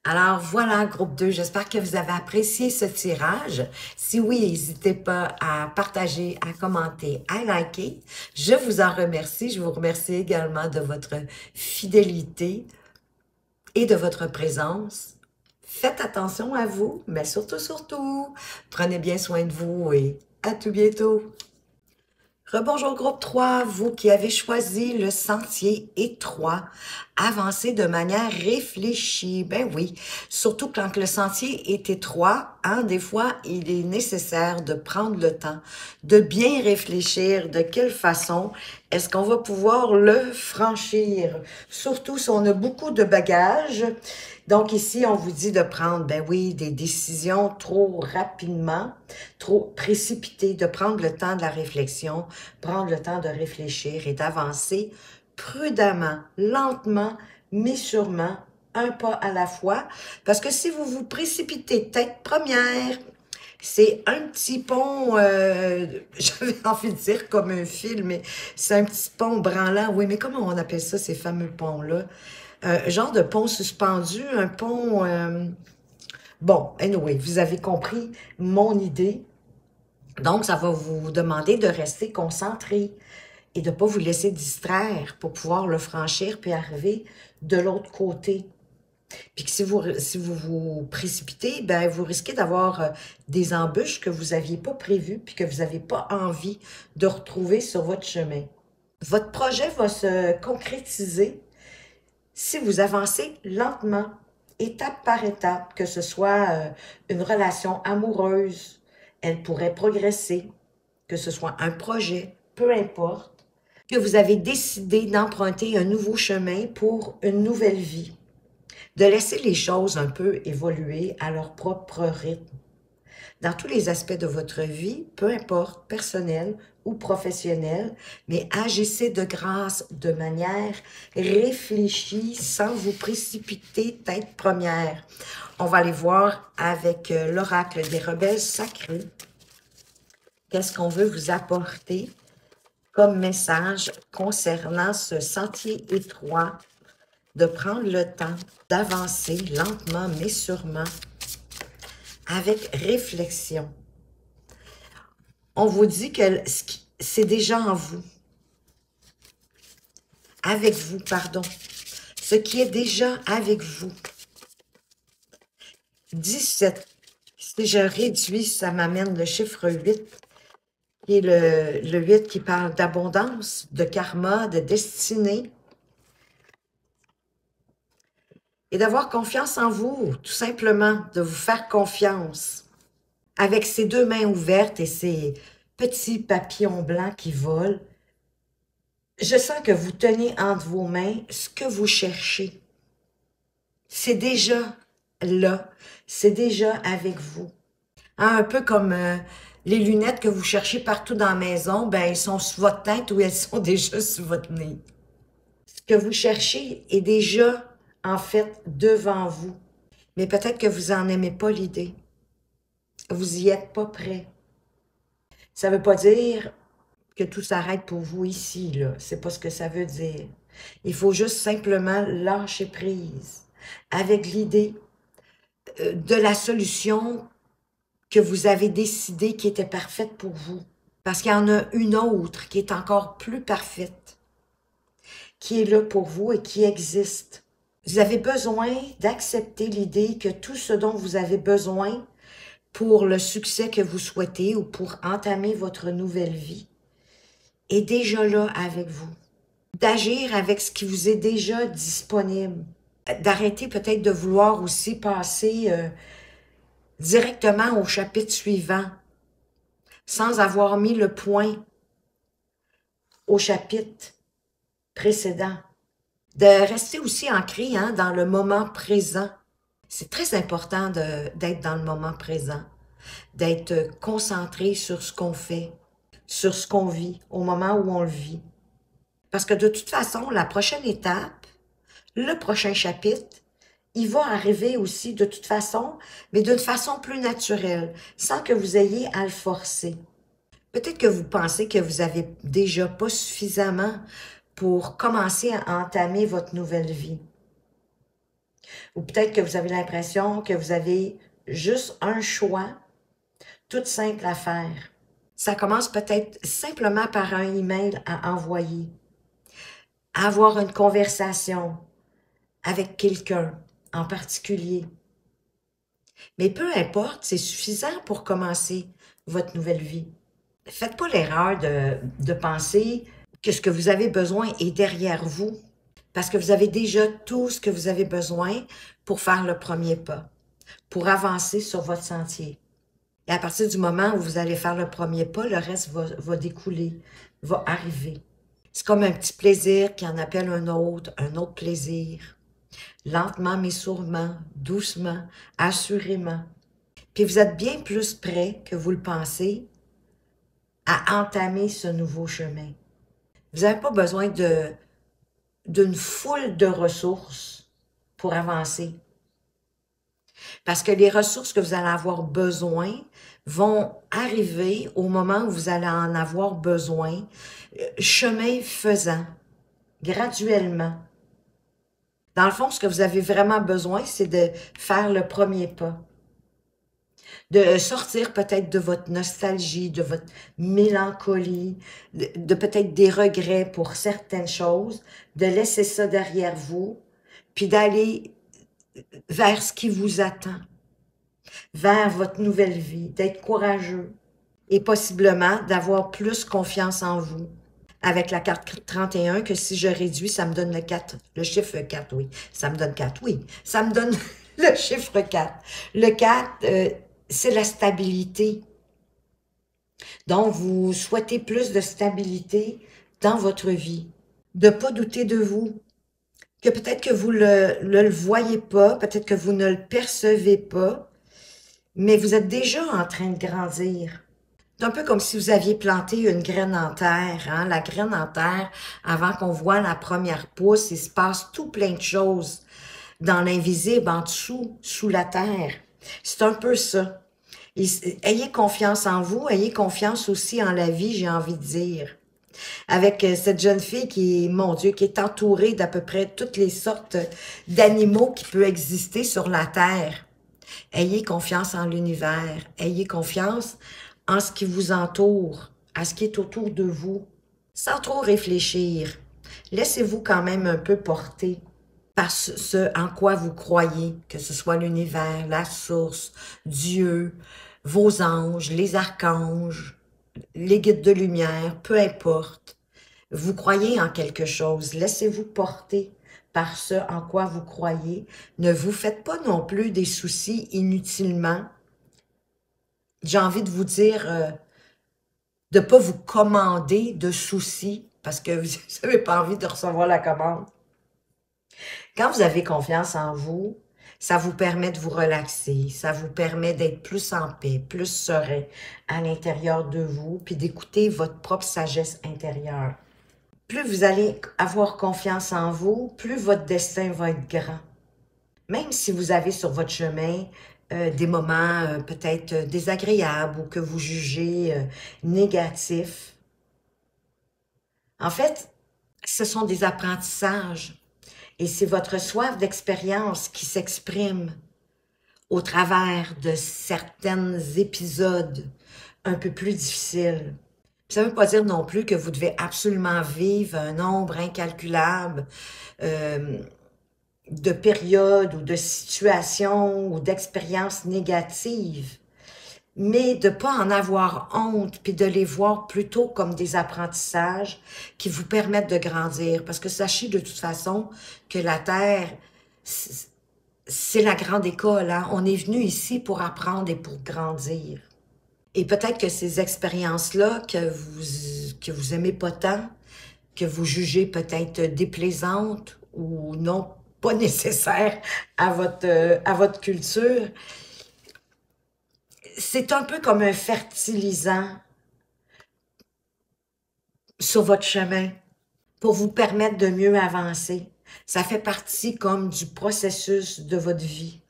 Alors voilà, groupe 2, j'espère que vous avez apprécié ce tirage. Si oui, n'hésitez pas à partager, à commenter, à liker. Je vous en remercie. Je vous remercie également de votre fidélité et de votre présence. Faites attention à vous, mais surtout, prenez bien soin de vous et À tout bientôt. Rebonjour groupe 3, vous qui avez choisi le sentier étroit, avancez de manière réfléchie. Ben oui, surtout quand le sentier est étroit, hein, des fois, il est nécessaire de prendre le temps, de bien réfléchir de quelle façon est-ce qu'on va pouvoir le franchir. Surtout si on a beaucoup de bagages. Donc ici, on vous dit de prendre, ben oui, des décisions trop rapidement, trop précipitées, de prendre le temps de la réflexion, prendre le temps de réfléchir et d'avancer prudemment, lentement, mais sûrement, un pas à la fois. Parce que si vous vous précipitez tête première, c'est un petit pont, j'avais envie de dire comme un fil, mais c'est un petit pont branlant. Oui, mais comment on appelle ça, ces fameux ponts-là? Genre de pont suspendu, un pont... Bon, anyway, vous avez compris mon idée. Donc, ça va vous demander de rester concentré et de ne pas vous laisser distraire pour pouvoir le franchir puis arriver de l'autre côté. Puis que si vous vous précipitez, ben vous risquez d'avoir des embûches que vous n'aviez pas prévues puis que vous n'avez pas envie de retrouver sur votre chemin. Votre projet va se concrétiser si vous avancez lentement, étape par étape, que ce soit une relation amoureuse, elle pourrait progresser, que ce soit un projet, peu importe, que vous avez décidé d'emprunter un nouveau chemin pour une nouvelle vie, de laisser les choses un peu évoluer à leur propre rythme. Dans tous les aspects de votre vie, peu importe, personnel ou professionnel, mais agissez de grâce, de manière réfléchie, sans vous précipiter tête première. On va aller voir avec l'oracle des rebelles sacrés. Qu'est-ce qu'on veut vous apporter comme message concernant ce sentier étroit, de prendre le temps d'avancer lentement mais sûrement, avec réflexion. On vous dit que c'est déjà en vous, avec vous, pardon, ce qui est déjà avec vous. 17. Si je réduis, ça m'amène le chiffre 8, qui est le 8 qui parle d'abondance, de karma, de destinée. Et d'avoir confiance en vous, tout simplement, de vous faire confiance. Avec ces deux mains ouvertes et ces petits papillons blancs qui volent, je sens que vous tenez entre vos mains ce que vous cherchez. C'est déjà là, c'est déjà avec vous. Hein, un peu comme les lunettes que vous cherchez partout dans la maison, ben elles sont sur votre tête ou elles sont déjà sur votre nez. Ce que vous cherchez est déjà, en fait, devant vous. Mais peut-être que vous n'en aimez pas l'idée. Vous n'y êtes pas prêt. Ça ne veut pas dire que tout s'arrête pour vous ici, là. C'est pas ce que ça veut dire. Il faut juste simplement lâcher prise avec l'idée de la solution que vous avez décidé qui était parfaite pour vous. Parce qu'il y en a une autre qui est encore plus parfaite, qui est là pour vous et qui existe. Vous avez besoin d'accepter l'idée que tout ce dont vous avez besoin pour le succès que vous souhaitez ou pour entamer votre nouvelle vie est déjà là avec vous. D'agir avec ce qui vous est déjà disponible. D'arrêter peut-être de vouloir aussi passer directement au chapitre suivant, sans avoir mis le point au chapitre précédent. De rester aussi ancré dans le moment présent. C'est très important d'être dans le moment présent, d'être concentré sur ce qu'on fait, sur ce qu'on vit, au moment où on le vit. Parce que de toute façon, la prochaine étape, le prochain chapitre, il va arriver aussi de toute façon, mais d'une façon plus naturelle, sans que vous ayez à le forcer. Peut-être que vous pensez que vous n'avez déjà pas suffisamment pour commencer à entamer votre nouvelle vie. Ou peut-être que vous avez l'impression que vous avez juste un choix, tout simple à faire. Ça commence peut-être simplement par un email à envoyer, à avoir une conversation avec quelqu'un en particulier. Mais peu importe, c'est suffisant pour commencer votre nouvelle vie. Faites pas l'erreur de penser que ce que vous avez besoin est derrière vous, parce que vous avez déjà tout ce que vous avez besoin pour faire le premier pas, pour avancer sur votre sentier. Et à partir du moment où vous allez faire le premier pas, le reste va découler, va arriver. C'est comme un petit plaisir qui en appelle un autre plaisir. Lentement mais sûrement, doucement, assurément. Puis vous êtes bien plus prêt que vous le pensez à entamer ce nouveau chemin. Vous n'avez pas besoin d'une foule de ressources pour avancer. Parce que les ressources que vous allez avoir besoin vont arriver au moment où vous allez en avoir besoin, chemin faisant, graduellement. Dans le fond, ce que vous avez vraiment besoin, c'est de faire le premier pas. De sortir peut-être de votre nostalgie, de votre mélancolie, de peut-être des regrets pour certaines choses, de laisser ça derrière vous, puis d'aller vers ce qui vous attend, vers votre nouvelle vie, d'être courageux et possiblement d'avoir plus confiance en vous. Avec la carte 31, que si je réduis, ça me donne le 4, le chiffre 4, oui. Ça me donne 4, oui. Ça me donne le chiffre 4. Le 4, c'est la stabilité. Donc, vous souhaitez plus de stabilité dans votre vie. De ne pas douter de vous. Que peut-être que vous ne le voyez pas, peut-être que vous ne le percevez pas, mais vous êtes déjà en train de grandir. C'est un peu comme si vous aviez planté une graine en terre. Hein? La graine en terre, avant qu'on voit la première pousse, il se passe tout plein de choses dans l'invisible, en dessous, sous la terre. C'est un peu ça. Ayez confiance en vous, ayez confiance aussi en la vie, j'ai envie de dire. Avec cette jeune fille qui est, mon Dieu, qui est entourée d'à peu près toutes les sortes d'animaux qui peuvent exister sur la terre. Ayez confiance en l'univers, ayez confiance en ce qui vous entoure, à ce qui est autour de vous, sans trop réfléchir. Laissez-vous quand même un peu porter par ce en quoi vous croyez, que ce soit l'univers, la source, Dieu, vos anges, les archanges, les guides de lumière, peu importe. Vous croyez en quelque chose, laissez-vous porter par ce en quoi vous croyez. Ne vous faites pas non plus des soucis inutilement. J'ai envie de vous dire de ne pas vous commander de soucis parce que vous n'avez pas envie de recevoir la commande. Quand vous avez confiance en vous, ça vous permet de vous relaxer, ça vous permet d'être plus en paix, plus serein à l'intérieur de vous, puis d'écouter votre propre sagesse intérieure. Plus vous allez avoir confiance en vous, plus votre destin va être grand. Même si vous avez sur votre chemin des moments peut-être désagréables ou que vous jugez négatifs, en fait, ce sont des apprentissages. Et c'est votre soif d'expérience qui s'exprime au travers de certains épisodes un peu plus difficiles. Ça ne veut pas dire non plus que vous devez absolument vivre un nombre incalculable de périodes ou de situations ou d'expériences négatives, mais de ne pas en avoir honte, puis de les voir plutôt comme des apprentissages qui vous permettent de grandir. Parce que sachez de toute façon que la Terre, c'est la grande école. Hein? On est venu ici pour apprendre et pour grandir. Et peut-être que ces expériences-là que vous aimez pas tant, que vous jugez peut-être déplaisantes ou non pas nécessaires à votre culture, c'est un peu comme un fertilisant sur votre chemin pour vous permettre de mieux avancer. Ça fait partie comme du processus de votre vie.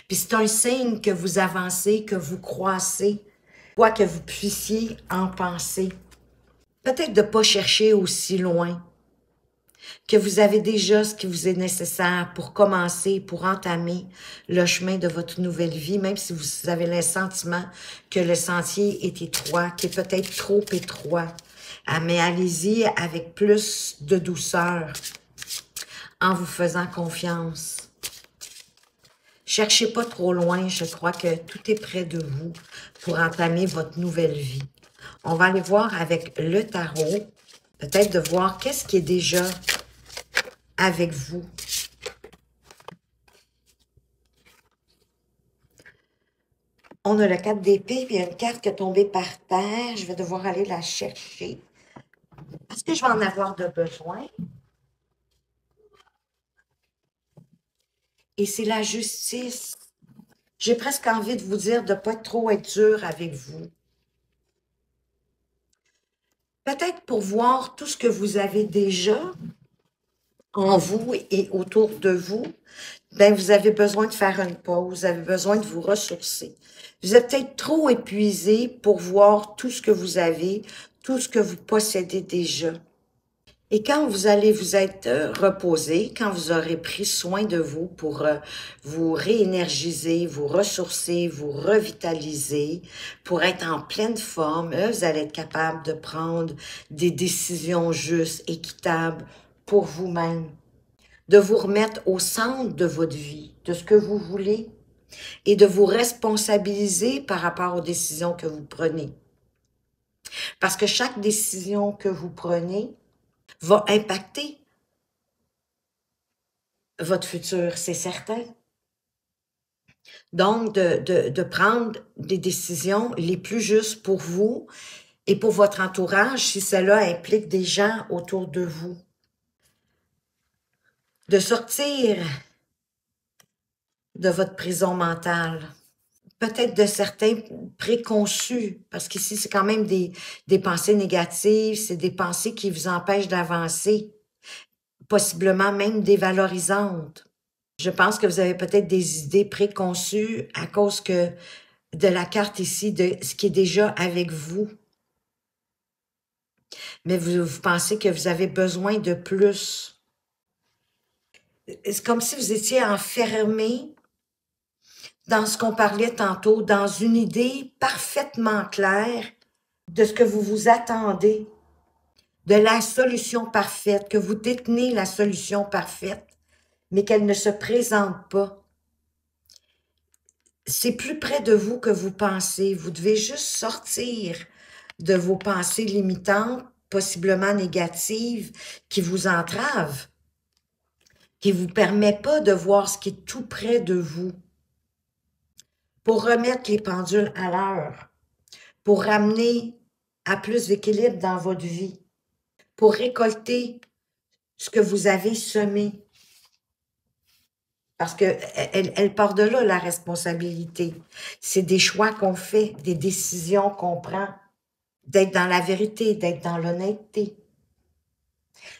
Puis c'est un signe que vous avancez, que vous croissez, quoi que vous puissiez en penser. Peut-être de ne pas chercher aussi loin, que vous avez déjà ce qui vous est nécessaire pour commencer, pour entamer le chemin de votre nouvelle vie, même si vous avez le sentiment que le sentier est étroit, qu'il est peut-être trop étroit. Ah, mais allez-y avec plus de douceur, en vous faisant confiance. Cherchez pas trop loin, je crois que tout est près de vous pour entamer votre nouvelle vie. On va aller voir avec le tarot, peut-être de voir qu'est-ce qui est déjà avec vous. On a le 4 d'épée, puis il y a une carte qui est tombée par terre. Je vais devoir aller la chercher. Est-ce que je vais en avoir de besoin? Et c'est la justice. J'ai presque envie de vous dire de ne pas trop être dur avec vous. Peut-être pour voir tout ce que vous avez déjà en vous et autour de vous, ben vous avez besoin de faire une pause, vous avez besoin de vous ressourcer. Vous êtes peut-être trop épuisé pour voir tout ce que vous avez, tout ce que vous possédez déjà. Et quand vous allez vous être reposé, quand vous aurez pris soin de vous pour vous réénergiser, vous ressourcer, vous revitaliser, pour être en pleine forme, vous allez être capable de prendre des décisions justes, équitables pour vous-même, de vous remettre au centre de votre vie, de ce que vous voulez et de vous responsabiliser par rapport aux décisions que vous prenez. Parce que chaque décision que vous prenez va impacter votre futur, c'est certain. Donc, de prendre des décisions les plus justes pour vous et pour votre entourage, si cela implique des gens autour de vous. De sortir de votre prison mentale. Peut-être de certains préconçus, parce qu'ici, c'est quand même des pensées négatives, c'est des pensées qui vous empêchent d'avancer, possiblement même dévalorisantes. Je pense que vous avez peut-être des idées préconçues à cause que de la carte ici, de ce qui est déjà avec vous. Mais vous pensez que vous avez besoin de plus. C'est comme si vous étiez enfermé dans ce qu'on parlait tantôt, dans une idée parfaitement claire de ce que vous vous attendez, de la solution parfaite, que vous détenez la solution parfaite, mais qu'elle ne se présente pas. C'est plus près de vous que vous pensez. Vous devez juste sortir de vos pensées limitantes, possiblement négatives, qui vous entravent, qui ne vous permettent pas de voir ce qui est tout près de vous. Pour remettre les pendules à l'heure, pour ramener à plus d'équilibre dans votre vie, pour récolter ce que vous avez semé. Parce qu'elle part de là, la responsabilité. C'est des choix qu'on fait, des décisions qu'on prend, d'être dans la vérité, d'être dans l'honnêteté,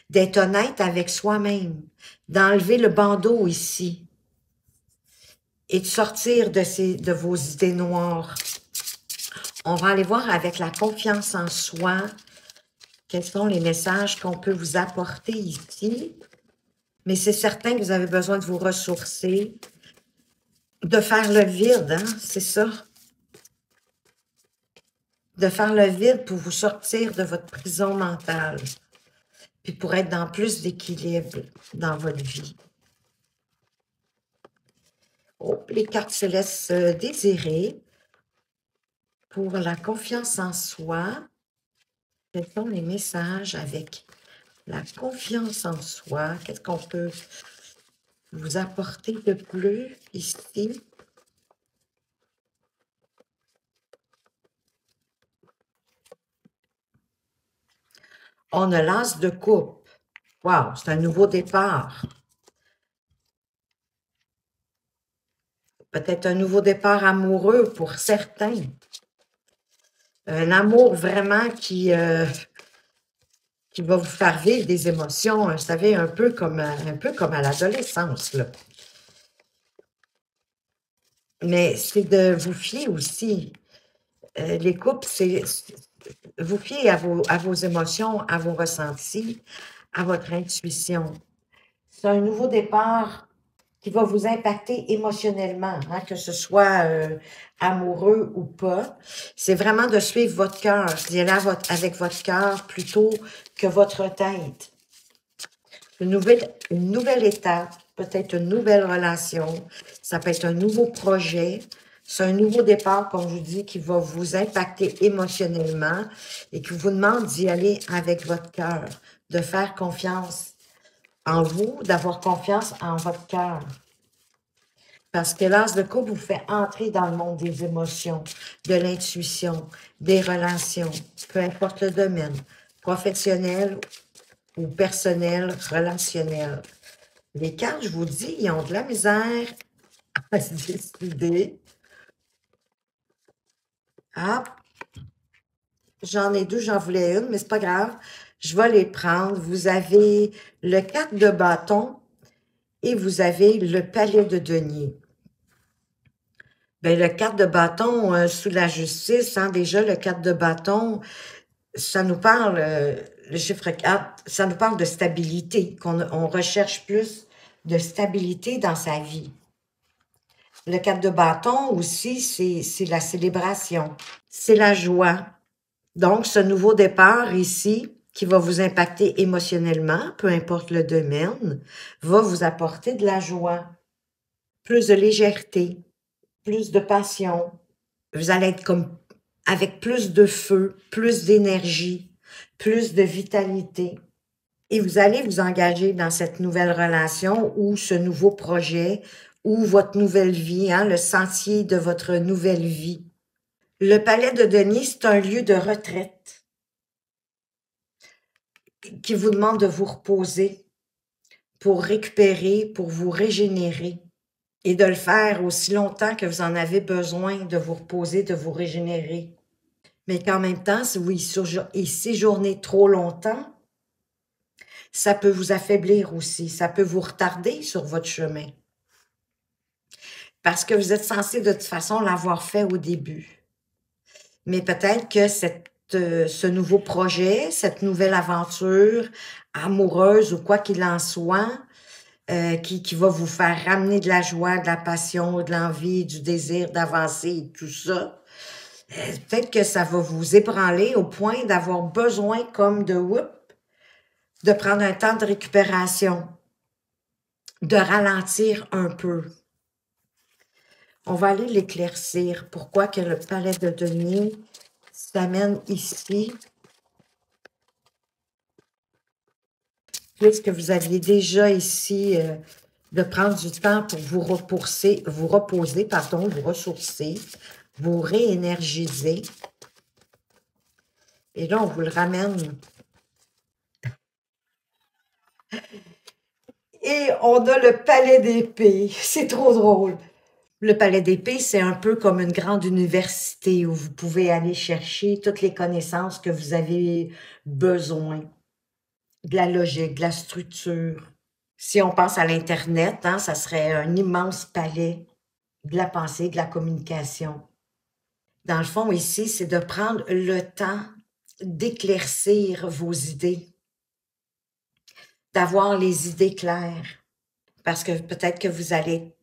d'être honnête avec soi-même, d'enlever le bandeau ici et de sortir de vos idées noires. On va aller voir avec la confiance en soi quels sont les messages qu'on peut vous apporter ici. Mais c'est certain que vous avez besoin de vous ressourcer, de faire le vide, hein, c'est ça. De faire le vide pour vous sortir de votre prison mentale, puis pour être dans plus d'équilibre dans votre vie. Oh, les cartes se laissent désirer pour la confiance en soi. Quels sont les messages avec la confiance en soi? Qu'est-ce qu'on peut vous apporter de plus ici? On a l'as de coupe. Wow, c'est un nouveau départ. Peut-être un nouveau départ amoureux pour certains. Un amour vraiment qui va vous faire vivre des émotions, vous savez, un peu comme à l'adolescence, là. Mais c'est de vous fier aussi. Les couples, c'est vous fier à vos émotions, à vos ressentis, à votre intuition. C'est un nouveau départ qui va vous impacter émotionnellement, hein, que ce soit amoureux ou pas. C'est vraiment de suivre votre cœur, d'y aller avec votre cœur plutôt que votre tête. Une nouvelle étape, peut-être une nouvelle relation, ça peut être un nouveau projet, C'est un nouveau départ, comme je vous dis, qui va vous impacter émotionnellement et qui vous demande d'y aller avec votre cœur, de faire confiance en vous, d'avoir confiance en votre cœur. Parce que l'as de coupe vous fait entrer dans le monde des émotions, de l'intuition, des relations, peu importe le domaine, professionnel ou personnel, relationnel. Les cartes, je vous dis, ils ont de la misère à se décider. Ah, j'en ai deux, j'en voulais une, mais c'est pas grave. Je vais les prendre. Vous avez le 4 de bâton et vous avez le palais de denier. Ben, le 4 de bâton, sous la justice, hein, déjà, le 4 de bâton, ça nous parle, le chiffre 4, ça nous parle de stabilité, on recherche plus de stabilité dans sa vie. Le 4 de bâton aussi, c'est la célébration, c'est la joie. Donc, ce nouveau départ ici, qui va vous impacter émotionnellement, peu importe le domaine, va vous apporter de la joie, plus de légèreté, plus de passion. Vous allez être comme avec plus de feu, plus d'énergie, plus de vitalité. Et vous allez vous engager dans cette nouvelle relation ou ce nouveau projet ou votre nouvelle vie, hein, le sentier de votre nouvelle vie. Le palais de Denis, c'est un lieu de retraite qui vous demande de vous reposer pour récupérer, pour vous régénérer et de le faire aussi longtemps que vous en avez besoin de vous reposer, de vous régénérer. Mais qu'en même temps, si vous y séjournez trop longtemps, ça peut vous affaiblir aussi, ça peut vous retarder sur votre chemin. Parce que vous êtes censé de toute façon l'avoir fait au début. Mais peut-être que ce nouveau projet, cette nouvelle aventure amoureuse ou quoi qu'il en soit, qui va vous faire ramener de la joie, de la passion, de l'envie, du désir d'avancer et tout ça, peut-être que ça va vous ébranler au point d'avoir besoin comme de prendre un temps de récupération, de ralentir un peu. On va aller l'éclaircir. Pourquoi que le palais de denier s'amène ici? Puisque vous aviez déjà ici de prendre du temps pour vous reposer, vous ressourcer, vous réénergiser. Et là, on vous le ramène. Et on a le palais d'épée. C'est trop drôle. Le palais d'épée, c'est un peu comme une grande université où vous pouvez aller chercher toutes les connaissances que vous avez besoin. De la logique, de la structure. Si on pense à l'Internet, hein, ça serait un immense palais de la pensée, de la communication. Dans le fond, ici, c'est de prendre le temps d'éclaircir vos idées, d'avoir les idées claires. Parce que peut-être que vous allez...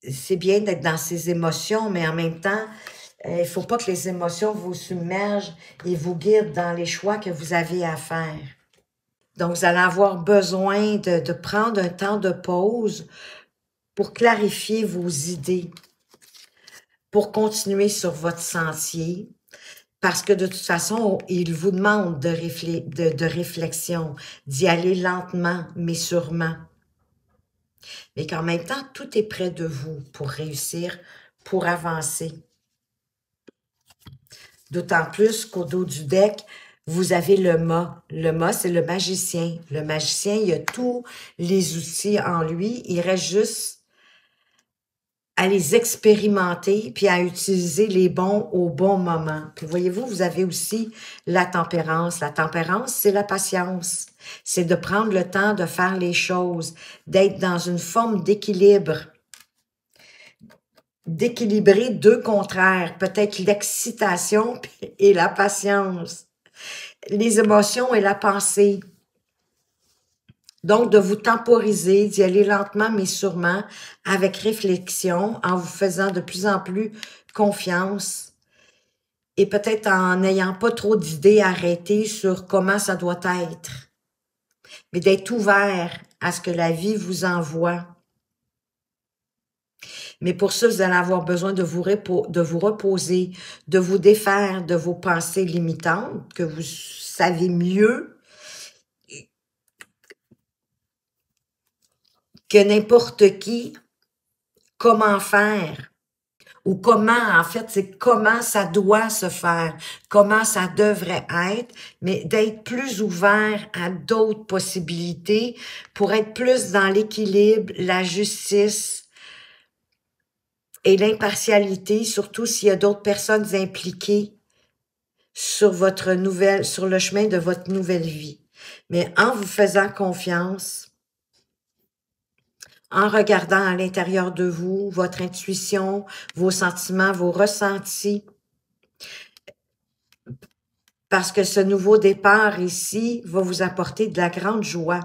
C'est bien d'être dans ces émotions, mais en même temps, il ne faut pas que les émotions vous submergent et vous guident dans les choix que vous avez à faire. Donc, vous allez avoir besoin de prendre un temps de pause pour clarifier vos idées, pour continuer sur votre sentier, parce que de toute façon, il vous demande de réflexion, d'y aller lentement, mais sûrement. Mais qu'en même temps, tout est près de vous pour réussir, pour avancer. D'autant plus qu'au dos du deck, vous avez le mât. Le mât, c'est le magicien. Le magicien, il a tous les outils en lui. Il reste juste à les expérimenter puis à utiliser les bons au bon moment. Puis voyez-vous, vous avez aussi la tempérance. La tempérance, c'est la patience. C'est de prendre le temps de faire les choses, d'être dans une forme d'équilibre. D'équilibrer deux contraires, peut-être l'excitation et la patience, les émotions et la pensée. Donc, de vous temporiser, d'y aller lentement mais sûrement, avec réflexion, en vous faisant de plus en plus confiance et peut-être en n'ayant pas trop d'idées arrêtées sur comment ça doit être, mais d'être ouvert à ce que la vie vous envoie. Mais pour ça, vous allez avoir besoin de vous reposer, de vous défaire de vos pensées limitantes, que vous savez mieux que n'importe qui comment faire. Ou comment, en fait, c'est comment ça doit se faire, comment ça devrait être, mais d'être plus ouvert à d'autres possibilités pour être plus dans l'équilibre, la justice et l'impartialité, surtout s'il y a d'autres personnes impliquées sur sur le chemin de votre nouvelle vie. Mais en vous faisant confiance, en regardant à l'intérieur de vous, votre intuition, vos sentiments, vos ressentis, parce que ce nouveau départ ici va vous apporter de la grande joie.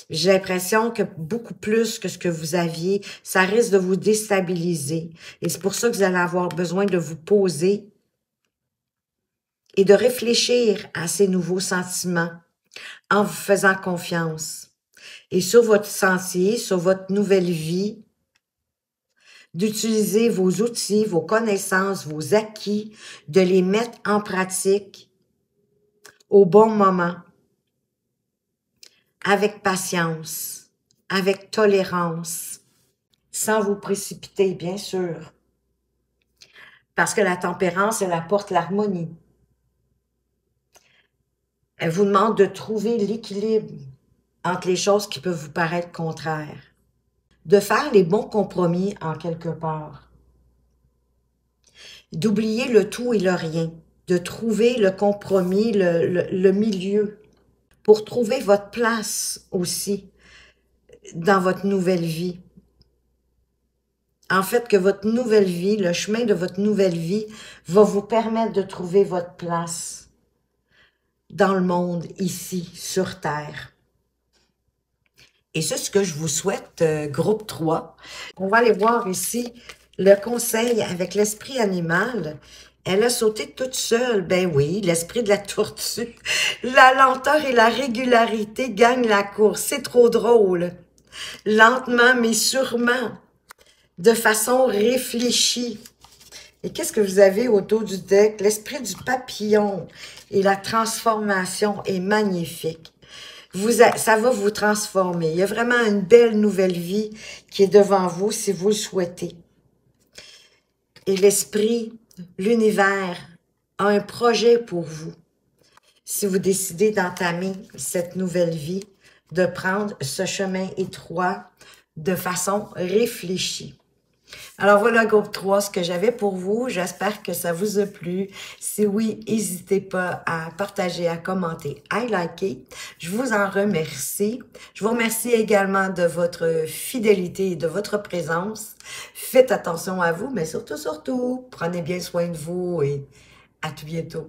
J'ai l'impression que beaucoup plus que ce que vous aviez, ça risque de vous déstabiliser. Et c'est pour ça que vous allez avoir besoin de vous poser et de réfléchir à ces nouveaux sentiments en vous faisant confiance. Et sur votre sentier, sur votre nouvelle vie, d'utiliser vos outils, vos connaissances, vos acquis, de les mettre en pratique au bon moment, avec patience, avec tolérance, sans vous précipiter, bien sûr. Parce que la tempérance, elle apporte l'harmonie. Elle vous demande de trouver l'équilibre entre les choses qui peuvent vous paraître contraires. De faire les bons compromis en quelque part. D'oublier le tout et le rien. De trouver le compromis, le milieu. Pour trouver votre place aussi dans votre nouvelle vie. En fait, que votre nouvelle vie, le chemin de votre nouvelle vie va vous permettre de trouver votre place dans le monde, ici, sur Terre. Et c'est ce que je vous souhaite, groupe 3. On va aller voir ici le conseil avec l'esprit animal. Elle a sauté toute seule. Ben oui, l'esprit de la tortue. La lenteur et la régularité gagnent la course. C'est trop drôle. Lentement, mais sûrement, de façon réfléchie. Et qu'est-ce que vous avez autour du deck? L'esprit du papillon et la transformation est magnifique. Ça va vous transformer. Il y a vraiment une belle nouvelle vie qui est devant vous si vous le souhaitez. Et l'esprit, l'univers, a un projet pour vous. Si vous décidez d'entamer cette nouvelle vie, de prendre ce chemin étroit de façon réfléchie. Alors voilà, groupe 3, ce que j'avais pour vous. J'espère que ça vous a plu. Si oui, n'hésitez pas à partager, à commenter, à liker. Je vous en remercie. Je vous remercie également de votre fidélité et de votre présence. Faites attention à vous, mais surtout, surtout, prenez bien soin de vous et à tout bientôt.